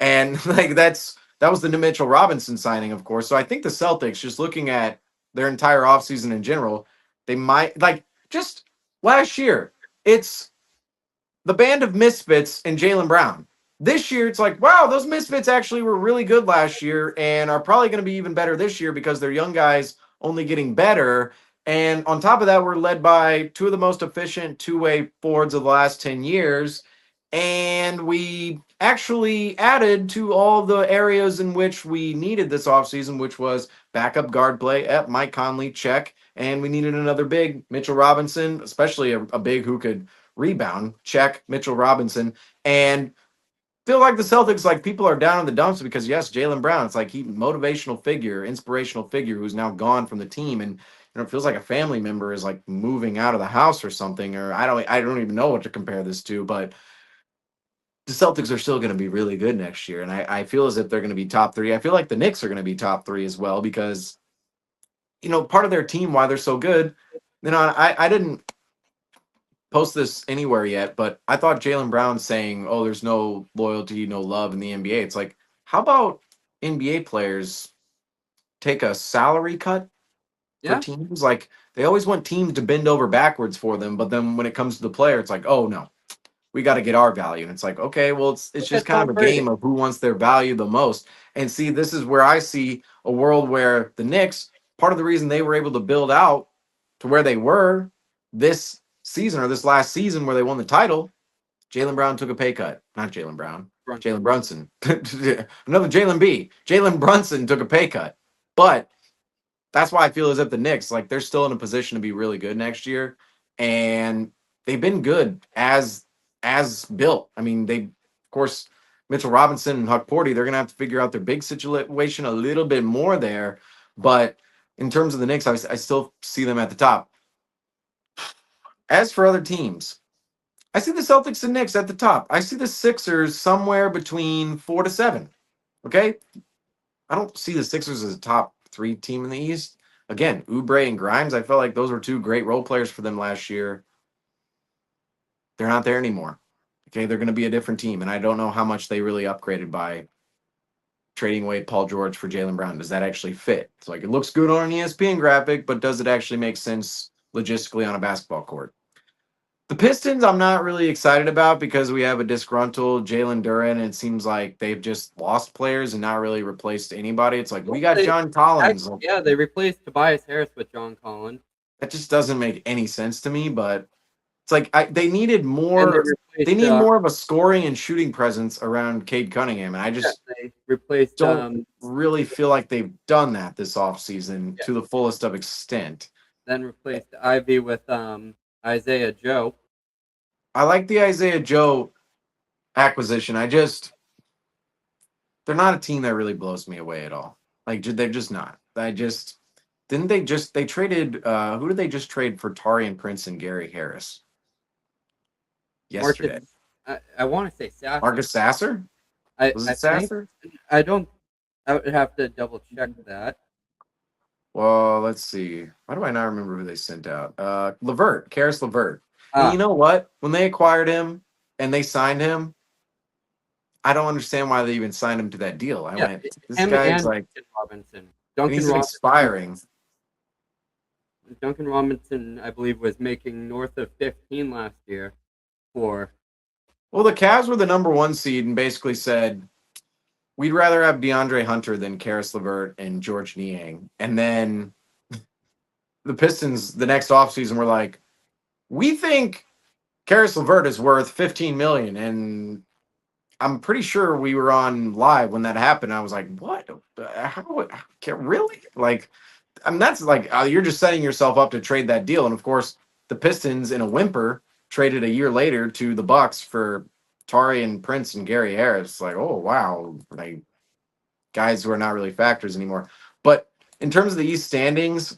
And like that was the new Mitchell Robinson signing, of course. So I think the Celtics, just looking at their entire offseason in general, they might like just last year, it's the band of misfits and Jaylen Brown. This year, it's like, wow, those misfits actually were really good last year and are probably going to be even better this year because they're young guys only getting better. And on top of that, we're led by two of the most efficient two-way forwards of the last 10 years. And we actually added to all the areas in which we needed this offseason, which was backup guard play at Mike Conley, check. And we needed another big, Mitchell Robinson, especially a big who could rebound, check, Mitchell Robinson. And feel like the Celtics, like people are down in the dumps because yes, Jaylen Brown, it's like he motivational figure, inspirational figure who's now gone from the team, and it feels like a family member is like moving out of the house or something, or I don't even know what to compare this to, but the Celtics are still going to be really good next year, and I feel as if they're going to be top three. I feel like the Knicks are going to be top three as well because part of their team why they're so good. I didn't post this anywhere yet, but I thought Jaylen Brown saying, "Oh, there's no loyalty, no love in the NBA." It's like, how about NBA players take a salary cut for Yeah, teams? Like they always want teams to bend over backwards for them, but then when it comes to the player, it's like, "Oh no, we got to get our value." And it's like, okay, well, it's look just at kind Tom of a Brady. game of who wants their value the most. And see, this is where I see a world where the Knicks, part of the reason they were able to build out to where they were this season or this last season where they won the title, Jaylen Brown took a pay cut. Not Jaylen Brown, Brunson. Jalen Brunson. Another Jalen B. Jalen Brunson took a pay cut. But that's why I feel as if the Knicks, like they're still in a position to be really good next year. And they've been good as built. I mean, of course, Mitchell Robinson and Huck Porty, they're gonna have to figure out their big situation a little bit more there. But in terms of the Knicks, I still see them at the top. As for other teams, I see the Celtics and Knicks at the top. I see the Sixers somewhere between 4 to 7. Okay. I don't see the Sixers as a top three team in the East. Again, Oubre and Grimes, I felt like those were two great role players for them last year. They're not there anymore. Okay. They're going to be a different team. And I don't know how much they really upgraded by trading away Paul George for Jaylen Brown. Does that actually fit? It's like it looks good on an ESPN graphic, but does it actually make sense logistically on a basketball court? The Pistons, I'm not really excited about because we have a disgruntled Jalen Duren, and it seems like they've just lost players and not really replaced anybody. It's like we got John Collins. Yeah, they replaced Tobias Harris with John Collins, That just doesn't make any sense to me. But it's like they needed and they more. They replaced need more of a scoring and shooting presence around Cade Cunningham, and I yeah, just they replaced don't really feel like they've done that this offseason yeah, to the fullest of extent. then replaced Ivy with Isaiah Joe. I like the Isaiah Joe acquisition. They're not a team that really blows me away at all. Like they're just not. They traded who did they just trade for Tarian Prince and Gary Harris Marcus, yesterday? I want to say Sasser. Marcus Sasser? Was I it think Sasser? I don't. I would have to double check that. Well, let's see. Why do I not remember who they sent out? Levert, Karis Levert. And you Ah, know what? When they acquired him and they signed him, I don't understand why they even signed him to that deal. I yeah, went, this him guy's and like Robinson. And he's an expiring. Duncan Robinson, I believe, was making north of 15 last year for. Well, the Cavs were the number 1 seed and basically said, we'd rather have DeAndre Hunter than Karis LeVert and George Niang. And then the Pistons, the next offseason, were like, we think Karis LeVert is worth $15 million. And I'm pretty sure we were on live when that happened. I was like, what? How? Really? Like, I mean, that's like, you're just setting yourself up to trade that deal. And of course, the Pistons, in a whimper, traded a year later to the Bucks for Taurean Prince and Gary Harris. Like, oh, wow. Like, guys who are not really factors anymore. But in terms of the East standings,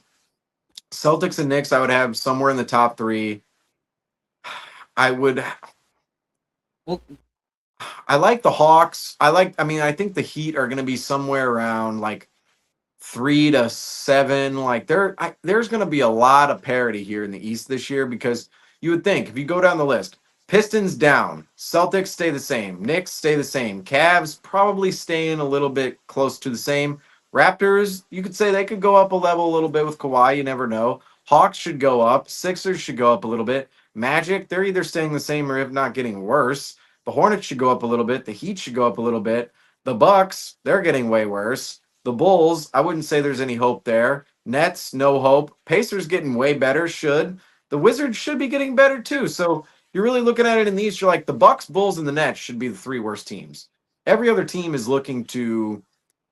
Celtics and Knicks, I would have somewhere in the top 3. I would. Well, I like the Hawks. I think the Heat are going to be somewhere around like 3 to 7. Like there's going to be a lot of parity here in the East this year, because you would think if you go down the list, Pistons down, Celtics stay the same, Knicks stay the same, Cavs probably staying a little bit close to the same. Raptors, you could say they could go up a level a little bit with Kawhi. You never know. Hawks should go up. Sixers should go up a little bit. Magic, they're either staying the same or if not getting worse. The Hornets should go up a little bit. The Heat should go up a little bit. The Bucks, they're getting way worse. The Bulls, I wouldn't say there's any hope there. Nets, no hope. Pacers getting way better, should. The Wizards should be getting better too. So you're really looking at it in the East. You're like, the Bucks, Bulls, and the Nets should be the 3 worst teams. Every other team is looking to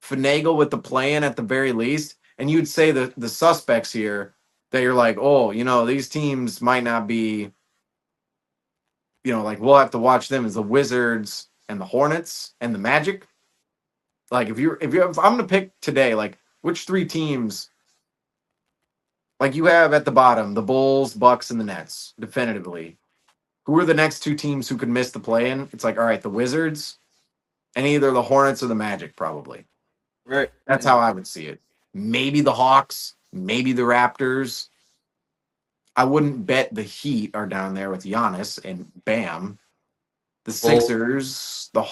finagle with the play-in at the very least. And you'd say the suspects here that you're like, oh, these teams might not be, like we'll have to watch them, as the Wizards and the Hornets and the Magic. Like if I'm gonna pick today, like which 3 teams, like you have at the bottom, the Bulls, Bucks, and the Nets, definitively. Who are the next 2 teams who could miss the play-in? It's like, all right, the Wizards and either the Hornets or the Magic, probably. Right. That's how I would see it. Maybe the Hawks, maybe the Raptors. I wouldn't bet the Heat are down there with Giannis and Bam. The Sixers, it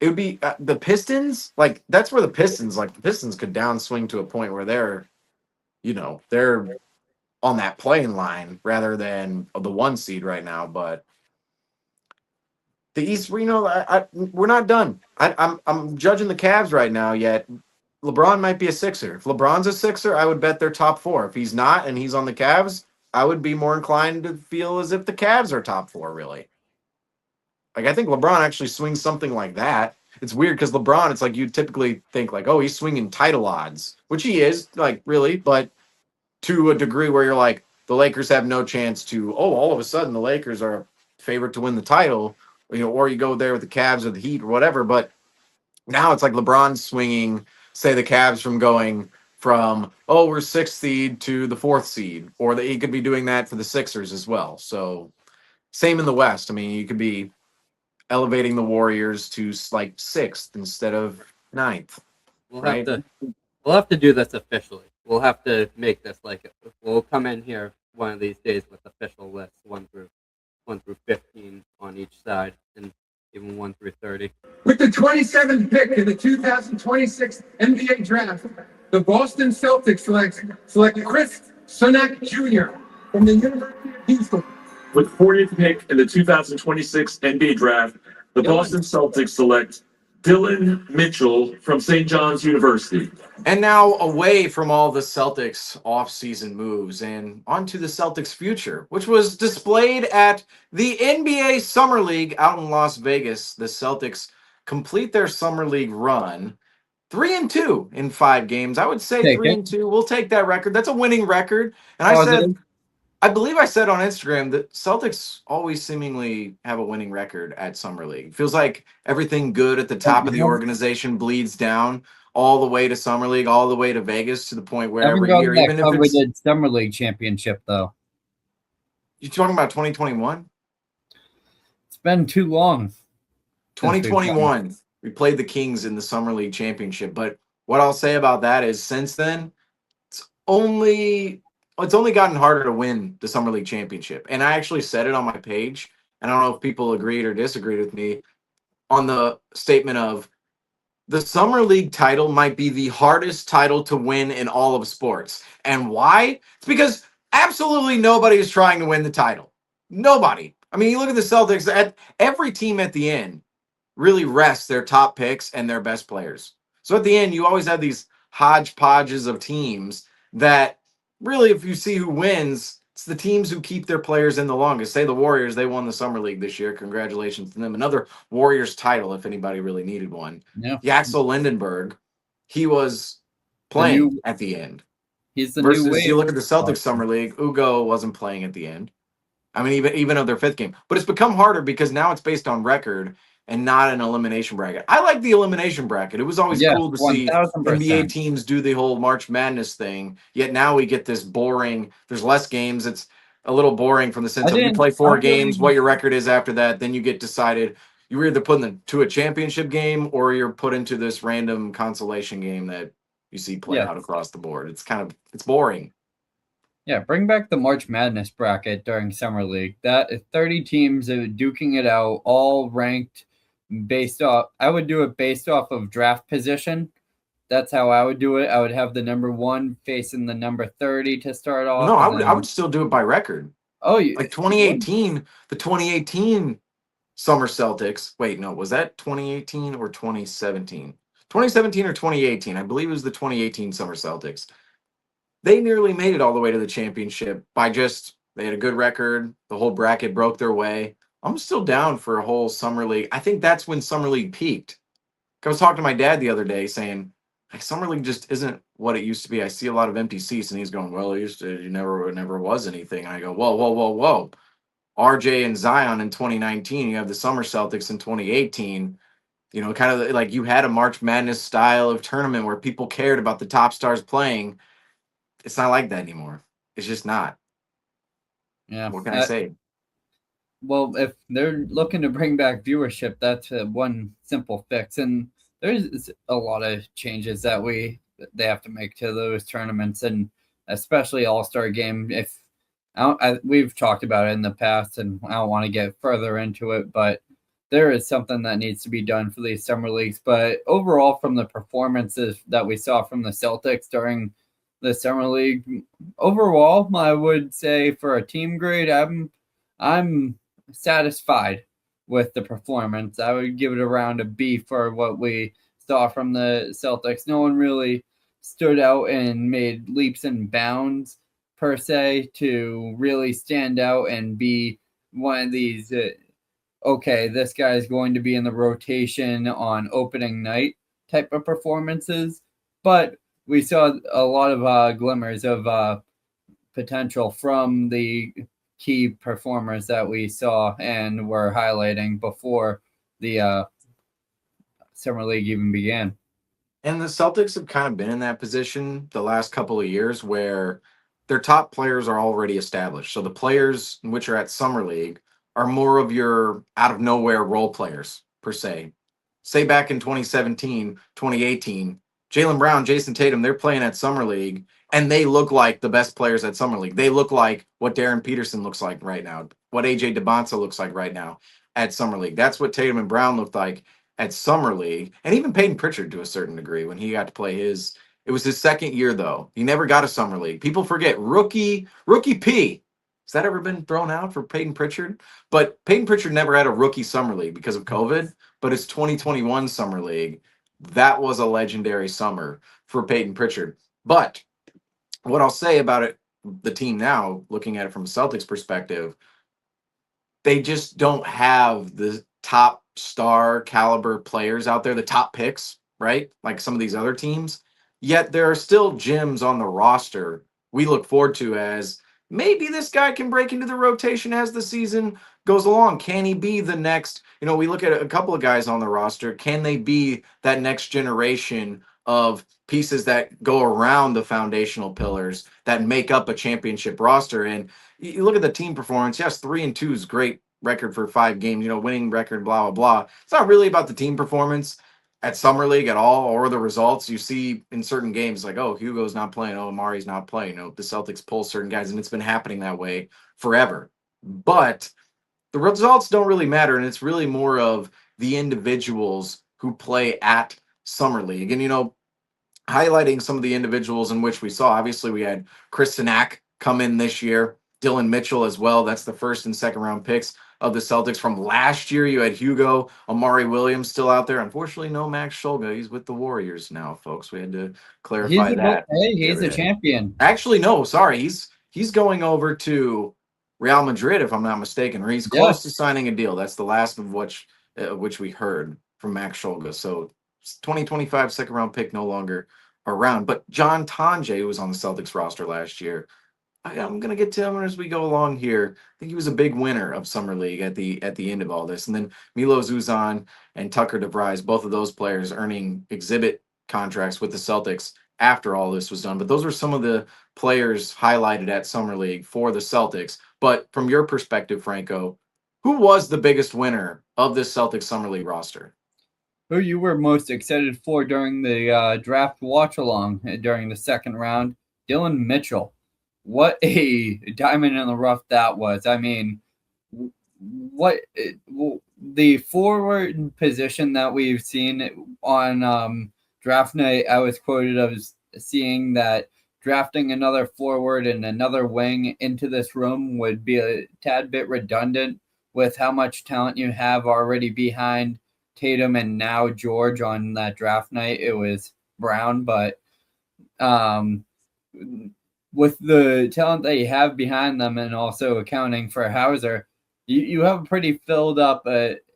would be the Pistons. Like that's where the Pistons could downswing to a point where they're on that playing line rather than the 1 seed right now. But the East, we're not done. I'm judging the Cavs right now yet. LeBron might be a Sixer. If LeBron's a Sixer, I would bet they're top 4. If he's not and he's on the Cavs, I would be more inclined to feel as if the Cavs are top 4, really. Like, I think LeBron actually swings something like that. It's weird because LeBron, it's like you typically think like, oh, he's swinging title odds, which he is, like, really, but to a degree where you're like, the Lakers have no chance to, all of a sudden the Lakers are favorite to win the title, or you go there with the Cavs or the Heat or whatever. But now it's like LeBron's swinging, say, the Cavs from going from, we're 6th seed to the 4th seed, or that he could be doing that for the Sixers as well. So same in the West. I mean, you could be elevating the Warriors to like 6th instead of 9th. We'll have to do this officially. We'll have to make this like we'll come in here one of these days with official lists, 1 through 15 on each side, and even 1 through 30. With the 27th pick in the 2026 NBA draft, the Boston Celtics select Chris Sunak Jr. from the University of Houston. With the 40th pick in the 2026 NBA draft, the Boston Celtics select Dylan Mitchell from St. John's University. And now away from all the Celtics offseason moves and onto the Celtics' future, which was displayed at the NBA Summer League out in Las Vegas. The Celtics complete their Summer League run 3-2 in 5 games. I would say 3-2. We'll take that record. That's a winning record. And I believe I said on Instagram that Celtics always seemingly have a winning record at Summer League. Feels like everything good at the top of the organization bleeds down all the way to Summer League, all the way to Vegas, to the point where every year, even if we did Summer League championship, though. You're talking about 2021? It's been too long. 2021, we played the Kings in the Summer League championship. But what I'll say about that is since then, it's only gotten harder to win the Summer League championship. And I actually said it on my page. And I don't know if people agreed or disagreed with me on the statement of the Summer League title might be the hardest title to win in all of sports. And why? It's because absolutely nobody is trying to win the title. Nobody. I mean, you look at the Celtics, at every team at the end really rests their top picks and their best players. So at the end, you always have these hodgepodges of teams that really, if you see who wins, it's the teams who keep their players in the longest. Say the Warriors, they won the Summer League this year. Congratulations to them. Another Warriors title, if anybody really needed one. Yeah. Yaxel Lindenberg, he was playing at the end. He's the Versus new wave. you look at the Celtics Summer League, Ugo wasn't playing at the end. I mean, even of their fifth game. But it's become harder because now it's based on record and not an elimination bracket. I like the elimination bracket. It was always cool to see 1000%. NBA teams do the whole March Madness thing. Yet now we get this boring, there's less games. It's a little boring from the sense of you play 4 games, what your record is after that, then you get decided you're either put into a championship game or you're put into this random consolation game that you see play out across the board. It's boring. Yeah, bring back the March Madness bracket during Summer League. That 30 teams duking it out, all ranked based off. I would do it based off of draft position. That's how I would do it. I would have the number 1 facing the number 30 to start off. No, I would still do it by record. Oh, like 2018, the 2018 Summer Celtics. Wait, no, was that 2018 or 2017? 2017 or 2018? I believe it was the 2018 Summer Celtics. They nearly made it all the way to the championship by they had a good record. The whole bracket broke their way. I'm still down for a whole Summer League. I think that's when Summer League peaked. I was talking to my dad the other day saying, Summer League just isn't what it used to be. I see a lot of empty seats. And he's going, well, it never was anything. And I go, whoa. RJ and Zion in 2019. You have the Summer Celtics in 2018. You know, kind of like you had a March Madness style of tournament where people cared about the top stars playing. It's not like that anymore. It's just not. Yeah. What can I say? Well, if they're looking to bring back viewership, that's one simple fix. And there's a lot of changes that they have to make to those tournaments, and especially All-Star Game. We've talked about it in the past, and I don't want to get further into it, but there is something that needs to be done for these summer leagues. But overall, from the performances that we saw from the Celtics during the summer league, overall, I would say for a team grade, I'm satisfied with the performance. I would give it around a B for what we saw from the Celtics. No one really stood out and made leaps and bounds per se to really stand out and be one of these, this guy's going to be in the rotation on opening night type of performances. But we saw a lot of glimmers of potential from the key performers that we saw and were highlighting before the Summer League even began. And the Celtics have kind of been in that position the last couple of years where their top players are already established. So the players which are at Summer League are more of your out of nowhere role players per se. Say back in 2017, 2018, Jaylen Brown, Jason Tatum, they're playing at Summer League, and they look like the best players at Summer League. They look like what Darren Peterson looks like right now, what AJ DeBonsa looks like right now at Summer League. That's what Tatum and Brown looked like at Summer League, and even Peyton Pritchard to a certain degree when he got to play his. It was his second year, though. He never got a Summer League. People forget, rookie P. Has that ever been thrown out for Peyton Pritchard? But Peyton Pritchard never had a rookie Summer League because of COVID, but his 2021 Summer League, that was a legendary summer for Peyton Pritchard. But what I'll say about it, the team now, looking at it from a Celtics perspective, they just don't have the top star caliber players out there, the top picks, right? Like some of these other teams. Yet there are still gems on the roster we look forward to as maybe this guy can break into the rotation as the season goes along. Can he be the next, we look at a couple of guys on the roster. Can they be that next generation of pieces that go around the foundational pillars that make up a championship roster? And you look at the team performance. Yes, 3-2 is great record for 5 games, winning record, blah, blah, blah. It's not really about the team performance at Summer League at all, or the results you see in certain games, like, oh, Hugo's not playing, oh, Amari's not playing, the Celtics pull certain guys, and it's been happening that way forever. But the results don't really matter, and it's really more of the individuals who play at Summer League. And, highlighting some of the individuals in which we saw, obviously we had Chris Sinak come in this year, Dylan Mitchell as well. That's the first and second round picks of the Celtics from last year. You had Hugo, Amari Williams still out there. Unfortunately, no Max Shulga. He's with the Warriors now, folks. We had to clarify that. He's a champion. Actually, no, sorry. He's going over to Real Madrid, if I'm not mistaken, or he's close to signing a deal. That's the last of which we heard from Max Shulga. So 2025 second round pick no longer around. But John Tonje, who was on the Celtics roster last year, I'm gonna get to him as we go along here. I think he was a big winner of Summer League at the end of all this. And then Milo Zuzan and Tucker DeVries, both of those players earning exhibit contracts with the Celtics after all this was done. But those were some of the players highlighted at Summer League for the Celtics. But from your perspective, Franco, who was the biggest winner of this Celtics Summer League roster? Who you were most excited for during the draft watch along during the second round? Dylan Mitchell. What a diamond in the rough that was. I mean, the forward position that we've seen on draft night, I was quoted as seeing that drafting another forward and another wing into this room would be a tad bit redundant with how much talent you have already behind Tatum and now George on that draft night. It was Brown, but with the talent that you have behind them and also accounting for Hauser, you have a pretty filled up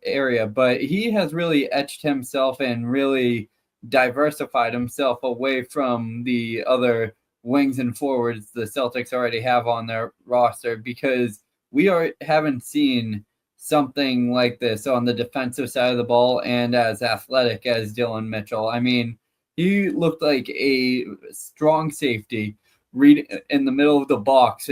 area, but he has really etched himself and really diversified himself away from the other wings and forwards the Celtics already have on their roster, because we haven't seen something like this on the defensive side of the ball and as athletic as Dylan Mitchell. I mean, he looked like a strong safety in the middle of the box,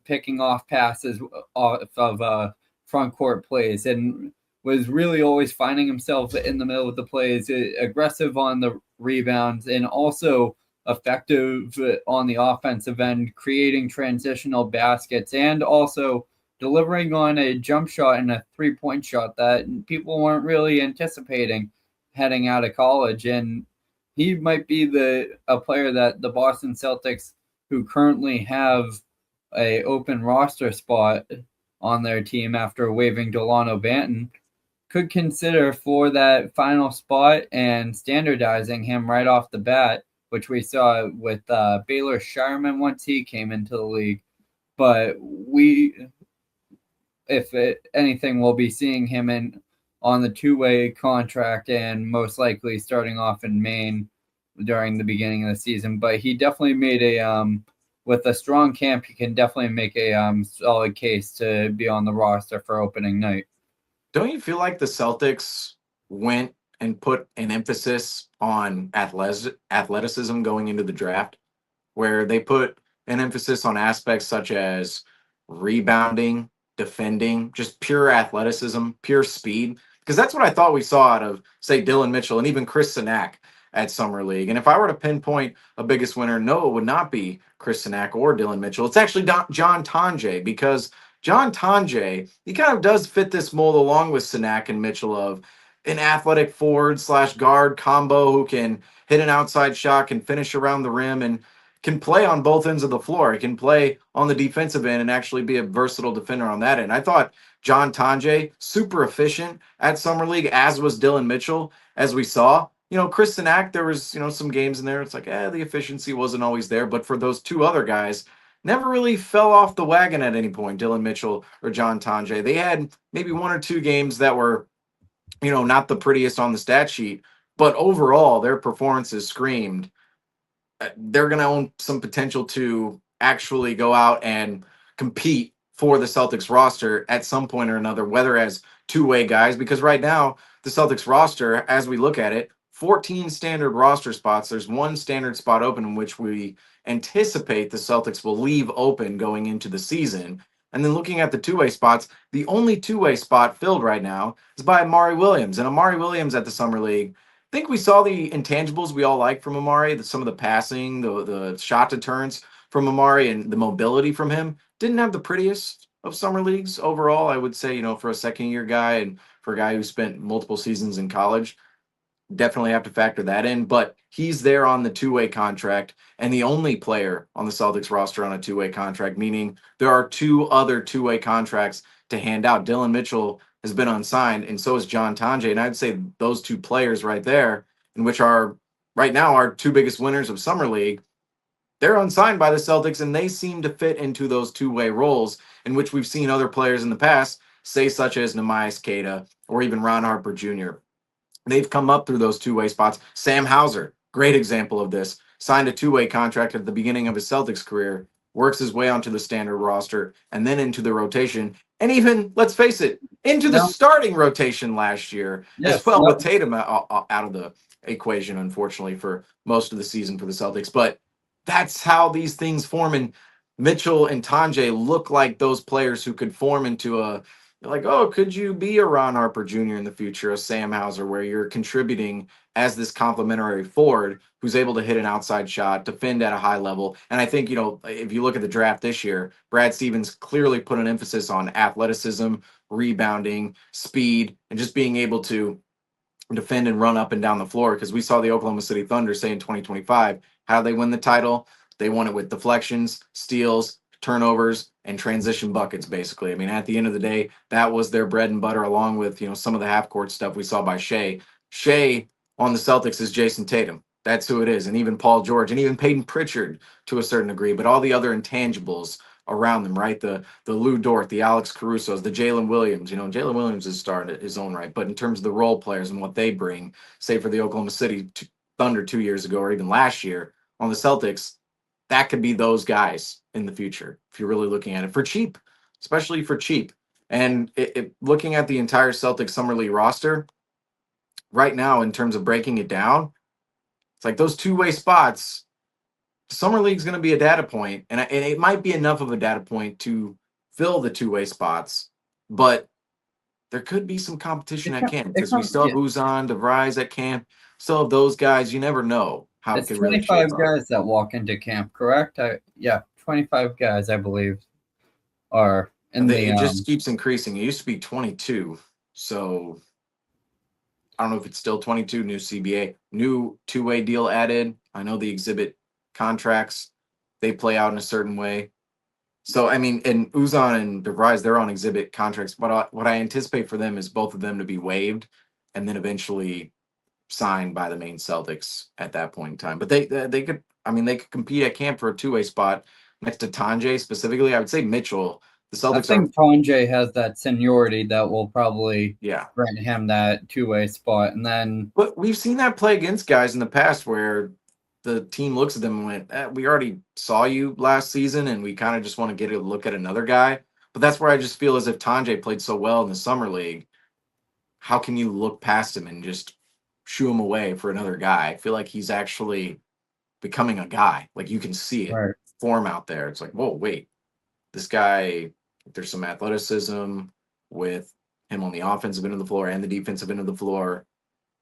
picking off passes off of front court plays, and was really always finding himself in the middle of the plays, aggressive on the rebounds, and also effective on the offensive end, creating transitional baskets, and also delivering on a jump shot and a three-point shot that people weren't really anticipating heading out of college. And he might be a player that the Boston Celtics, who currently have a open roster spot on their team after waiving Delano Banton, could consider for that final spot and standardizing him right off the bat, which we saw with Baylor Shireman once he came into the league. But if anything, we'll be seeing him on the two-way contract and most likely starting off in Maine during the beginning of the season. But he definitely made with a strong camp, he can definitely make a solid case to be on the roster for opening night. Don't you feel like the Celtics went and put an emphasis on athleticism going into the draft, where they put an emphasis on aspects such as rebounding, defending, just pure athleticism, pure speed? Because that's what I thought we saw out of, say, Dylan Mitchell and even Chris Sinak at Summer League. And if I were to pinpoint a biggest winner, no, it would not be Chris Sinak or Dylan Mitchell. It's actually John Tonje, because John Tonje, he kind of does fit this mold along with Sinak and Mitchell of an athletic forward/guard combo who can hit an outside shot, can finish around the rim, and can play on both ends of the floor. He can play on the defensive end and actually be a versatile defender on that end. I thought John Tonje, super efficient at Summer League, as was Dylan Mitchell, as we saw. Chris Sinak, there was, some games in there. It's like, the efficiency wasn't always there. But for those two other guys, never really fell off the wagon at any point, Dylan Mitchell or John Tonje. They had maybe one or two games that were, not the prettiest on the stat sheet. But overall, their performances screamed they're going to own some potential to actually go out and compete for the Celtics roster at some point or another, whether as two-way guys, because right now the Celtics roster, as we look at it, 14 standard roster spots. There's one standard spot open in which we anticipate the Celtics will leave open going into the season. And then looking at the two-way spots, the only two-way spot filled right now is by Amari Williams. And Amari Williams at the Summer League, I think we saw the intangibles we all like from Amari, some of the passing, the shot deterrence from Amari, and the mobility from him. Didn't have the prettiest of Summer Leagues overall, I would say, for a second-year guy and for a guy who spent multiple seasons in college. definitely have to factor that in. But he's there on the two-way contract and the only player on the Celtics roster on a two-way contract, meaning there are two other two-way contracts to hand out. Dylan Mitchell has been unsigned, and so is John Tonje. And I'd say those two players right there, in which are right now our two biggest winners of Summer League, they're unsigned by the Celtics, and they seem to fit into those two-way roles in which we've seen other players in the past, say such as Nemias Queta or even Ron Harper Jr. They've come up through those two-way spots. Sam Hauser, great example of this, signed a two-way contract at the beginning of his Celtics career, works his way onto the standard roster, and then into the rotation, and even, let's face it, into the starting rotation last year as well, with Tatum out of the equation, unfortunately, for most of the season for the Celtics. But that's how these things form, and Mitchell and Tonje look like those players who could form into a, like, oh, could you be a Ron Harper Jr. in the future, a Sam Hauser, where you're contributing as this complementary forward who's able to hit an outside shot, defend at a high level. And I think, if you look at the draft this year, Brad Stevens clearly put an emphasis on athleticism, rebounding, speed, and just being able to defend and run up and down the floor, because we saw the Oklahoma City Thunder say in 2025, how they win the title? They won it with deflections, steals, turnovers, and transition buckets, basically. I mean, at the end of the day, that was their bread and butter, along with, some of the half-court stuff we saw by Shea. Shea on the Celtics is Jason Tatum. That's who it is. And even Paul George, and even Peyton Pritchard to a certain degree, but all the other intangibles around them, right? The Lou Dort, the Alex Carusos, the Jalen Williams. Jalen Williams is starting at his own right, but in terms of the role players and what they bring, say for the Oklahoma City Thunder 2 years ago or even last year on the Celtics, that could be those guys in the future if you're really looking at it for cheap, especially for cheap. And looking at the entire Celtics Summer League roster right now, in terms of breaking it down, it's like those two-way spots. Summer League's going to be a data point, and it might be enough of a data point to fill the two-way spots, but there could be some competition at camp, because we still have Uzan, DeVries at camp, still have those guys. You never know how it could really shape up. 25 guys that walk into camp, correct? 25 guys, I believe, are in It just keeps increasing. It used to be 22, so I don't know if it's still 22. New CBA, new two-way deal added. I know the exhibit contracts, they play out in a certain way. So, I mean, and Uzan and DeVries, they're on exhibit contracts. But what I anticipate for them is both of them to be waived and then eventually signed by the main Celtics at that point in time. But they could, they could compete at camp for a two-way spot next to Tonje specifically. I would say Mitchell. The Celtics, I think Tonje has that seniority that will probably grant him that two-way spot. And then, but we've seen that play against guys in the past where the team looks at them and went, we already saw you last season, and we kind of just want to get a look at another guy. But that's where I just feel as if Tonje played so well in the Summer League, how can you look past him and just shoo him away for another guy? I feel like he's actually becoming a guy. Like, you can see it form out there. It's like, whoa, wait, this guy, there's some athleticism with him on the offensive end of the floor and the defensive end of the floor.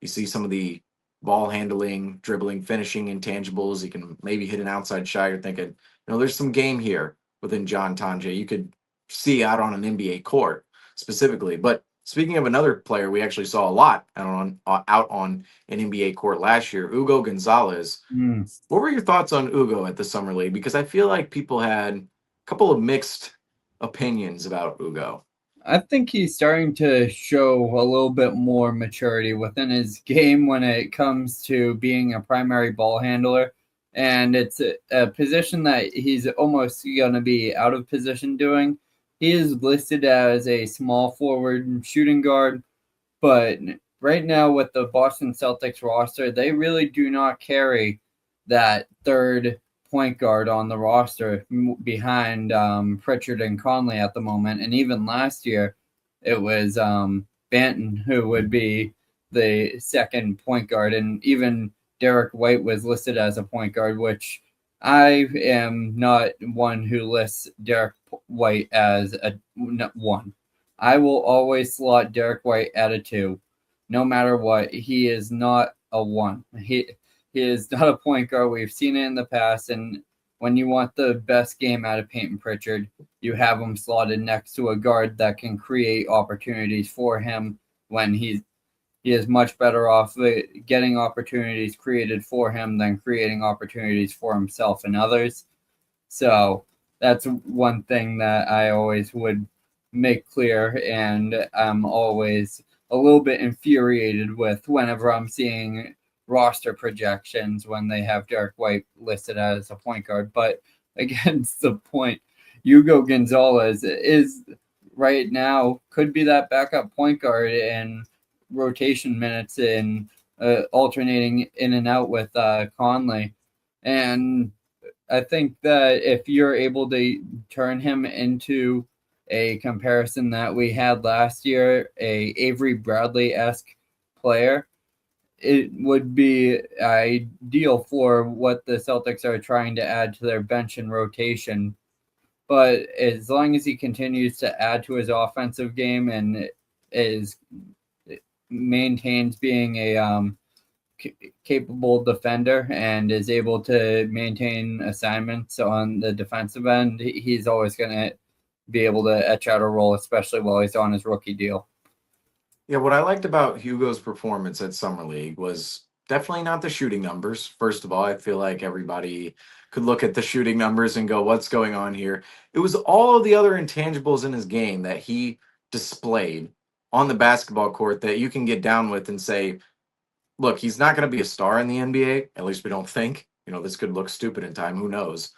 You see some of the ball handling, dribbling, finishing intangibles. He can maybe hit an outside shot. You're thinking, there's some game here within John Tonje. You could see out on an NBA court specifically. But speaking of another player we actually saw a lot out on an NBA court last year, Ugo Gonzalez. What were your thoughts on Ugo at the Summer League? Because I feel like people had a couple of mixed opinions about Ugo. I think he's starting to show a little bit more maturity within his game when it comes to being a primary ball handler. And it's a position that he's almost going to be out of position doing. He is listed as a small forward shooting guard, but right now with the Boston Celtics roster, they really do not carry that third point guard on the roster behind Pritchard and Conley at the moment. And even last year, it was Banton who would be the second point guard. And even Derek White was listed as a point guard, which I am not one who lists Derek White as a one. I will always slot Derek White at a 2, no matter what. He is not a 1. He is not a point guard. We've seen it in the past, and when you want the best game out of Peyton Pritchard, you have him slotted next to a guard that can create opportunities for him when he's he is much better off getting opportunities created for him than creating opportunities for himself and others. So that's one thing that I always would make clear, and I'm always a little bit infuriated with whenever I'm seeing roster projections when they have Derek White listed as a point guard. But against the point, Hugo Gonzalez is right now could be that backup point guard in rotation minutes and alternating in and out with Conley. And I think that if you're able to turn him into a comparison that we had last year, a Avery Bradley-esque player, it would be ideal for what the Celtics are trying to add to their bench and rotation. But as long as he continues to add to his offensive game and maintains being a capable defender and is able to maintain assignments on the defensive end, he's always going to be able to etch out a role, especially while he's on his rookie deal. Yeah, what I liked about Hugo's performance at Summer League was definitely not the shooting numbers. First of all, I feel like everybody could look at the shooting numbers and go, what's going on here? It was all of the other intangibles in his game that he displayed on the basketball court that you can get down with and say, look, he's not going to be a star in the NBA. At least we don't think. This could look stupid in time. Who knows?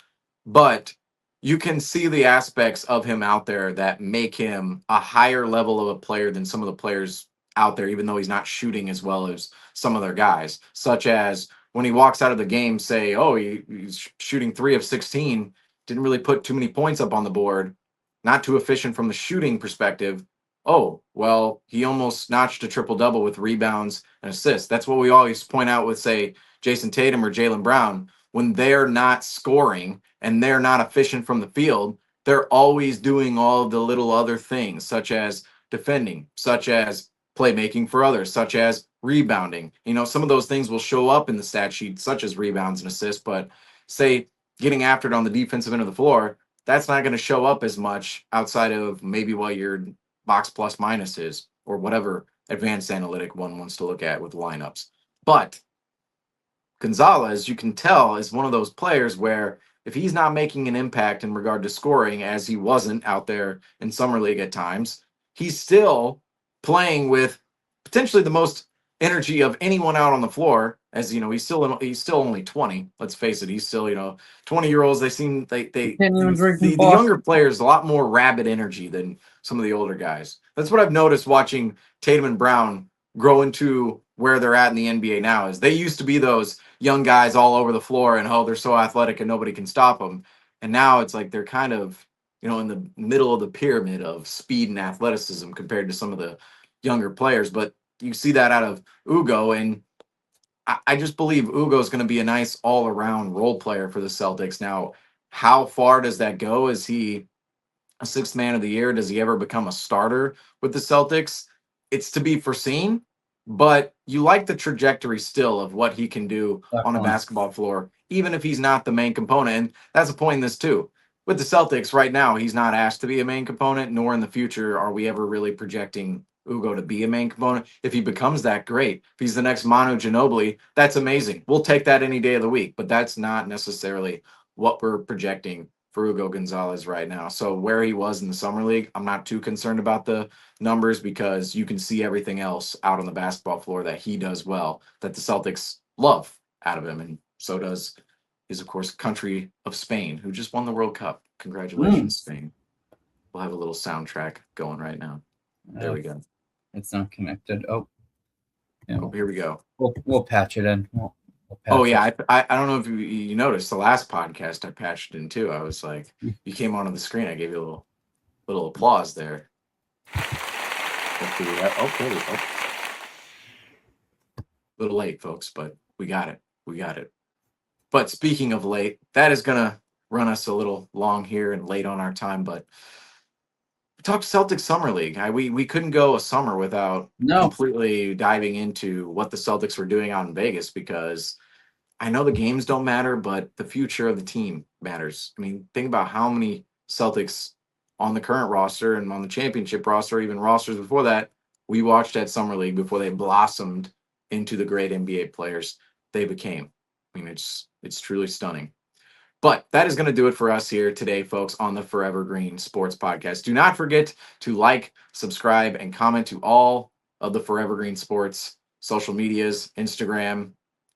But you can see the aspects of him out there that make him a higher level of a player than some of the players out there, even though he's not shooting as well as some other guys, such as when he walks out of the game, say, oh, he's shooting 3 of 16, didn't really put too many points up on the board, not too efficient from the shooting perspective. Oh, well, he almost notched a triple-double with rebounds and assists. That's what we always point out with, say, Jason Tatum or Jaylen Brown. When they're not scoring and they're not efficient from the field, they're always doing all the little other things, such as defending, such as playmaking for others, such as rebounding. Some of those things will show up in the stat sheet, such as rebounds and assists, but say getting after it on the defensive end of the floor, that's not going to show up as much outside of maybe what your box plus minus is or whatever advanced analytic one wants to look at with lineups. But Gonzalez, you can tell, is one of those players where if he's not making an impact in regard to scoring, as he wasn't out there in Summer League at times, he's still playing with potentially the most energy of anyone out on the floor. As he's still only 20. Let's face it, he's still 20-year-olds. They seem the younger players a lot more rabid energy than some of the older guys. That's what I've noticed watching Tatum and Brown grow into where they're at in the NBA now. Is they used to be those young guys all over the floor and they're so athletic and nobody can stop them. And now it's like they're kind of in the middle of the pyramid of speed and athleticism compared to some of the younger players. But you see that out of Hugo, and I just believe Ugo is going to be a nice all-around role player for the Celtics. Now, how far does that go? Is he a sixth man of the year? Does he ever become a starter with the Celtics? It's to be foreseen, but you like the trajectory still of what he can do on a basketball floor, even if he's not the main component. And that's a point in this too. With the Celtics right now, he's not asked to be a main component, nor in the future are we ever really projecting Ugo to be a main component. If he becomes that, great. If he's the next Manu Ginobili, that's amazing. We'll take that any day of the week, but that's not necessarily what we're projecting for Hugo Gonzalez right now. So where he was in the Summer League, I'm not too concerned about the numbers because you can see everything else out on the basketball floor that he does well, that the Celtics love out of him. And so does his, of course, country of Spain, who just won the World Cup. Congratulations, Spain. We'll have a little soundtrack going right now. There we go. It's not connected. Oh, yeah. Oh, here we go. We'll patch it in. We'll oh yeah, I don't know if you noticed the last podcast I patched in too. I was like, you came onto the screen. I gave you a little applause there. Okay. A little late, folks, but we got it. But speaking of late, that is gonna run us a little long here and late on our time, but. We talked Celtics Summer League. We couldn't go a summer without completely diving into what the Celtics were doing out in Vegas because I know the games don't matter, but the future of the team matters. I mean, think about how many Celtics on the current roster and on the championship roster, even rosters before that, we watched at Summer League before they blossomed into the great NBA players they became. I mean, it's truly stunning. But that is going to do it for us here today, folks, on the Forever Green Sports Podcast. Do not forget to like, subscribe, and comment to all of the Forever Green Sports social medias, Instagram,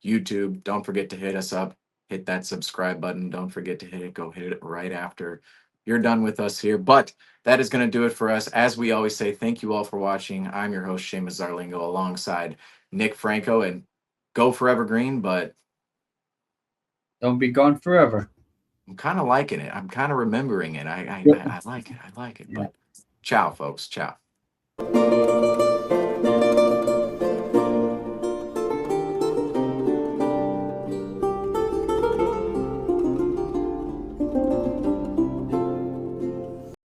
YouTube. Don't forget to hit us up. Hit that subscribe button. Don't forget to hit it. Go hit it right after you're done with us here. But that is going to do it for us. As we always say, thank you all for watching. I'm your host, Seamus Zarlingo, alongside Nick Franco. And go Forever Green, but Don't be gone forever. I'm kind of liking it. I'm kind of remembering it. I like it. I like it. Yeah. But ciao, folks. Ciao.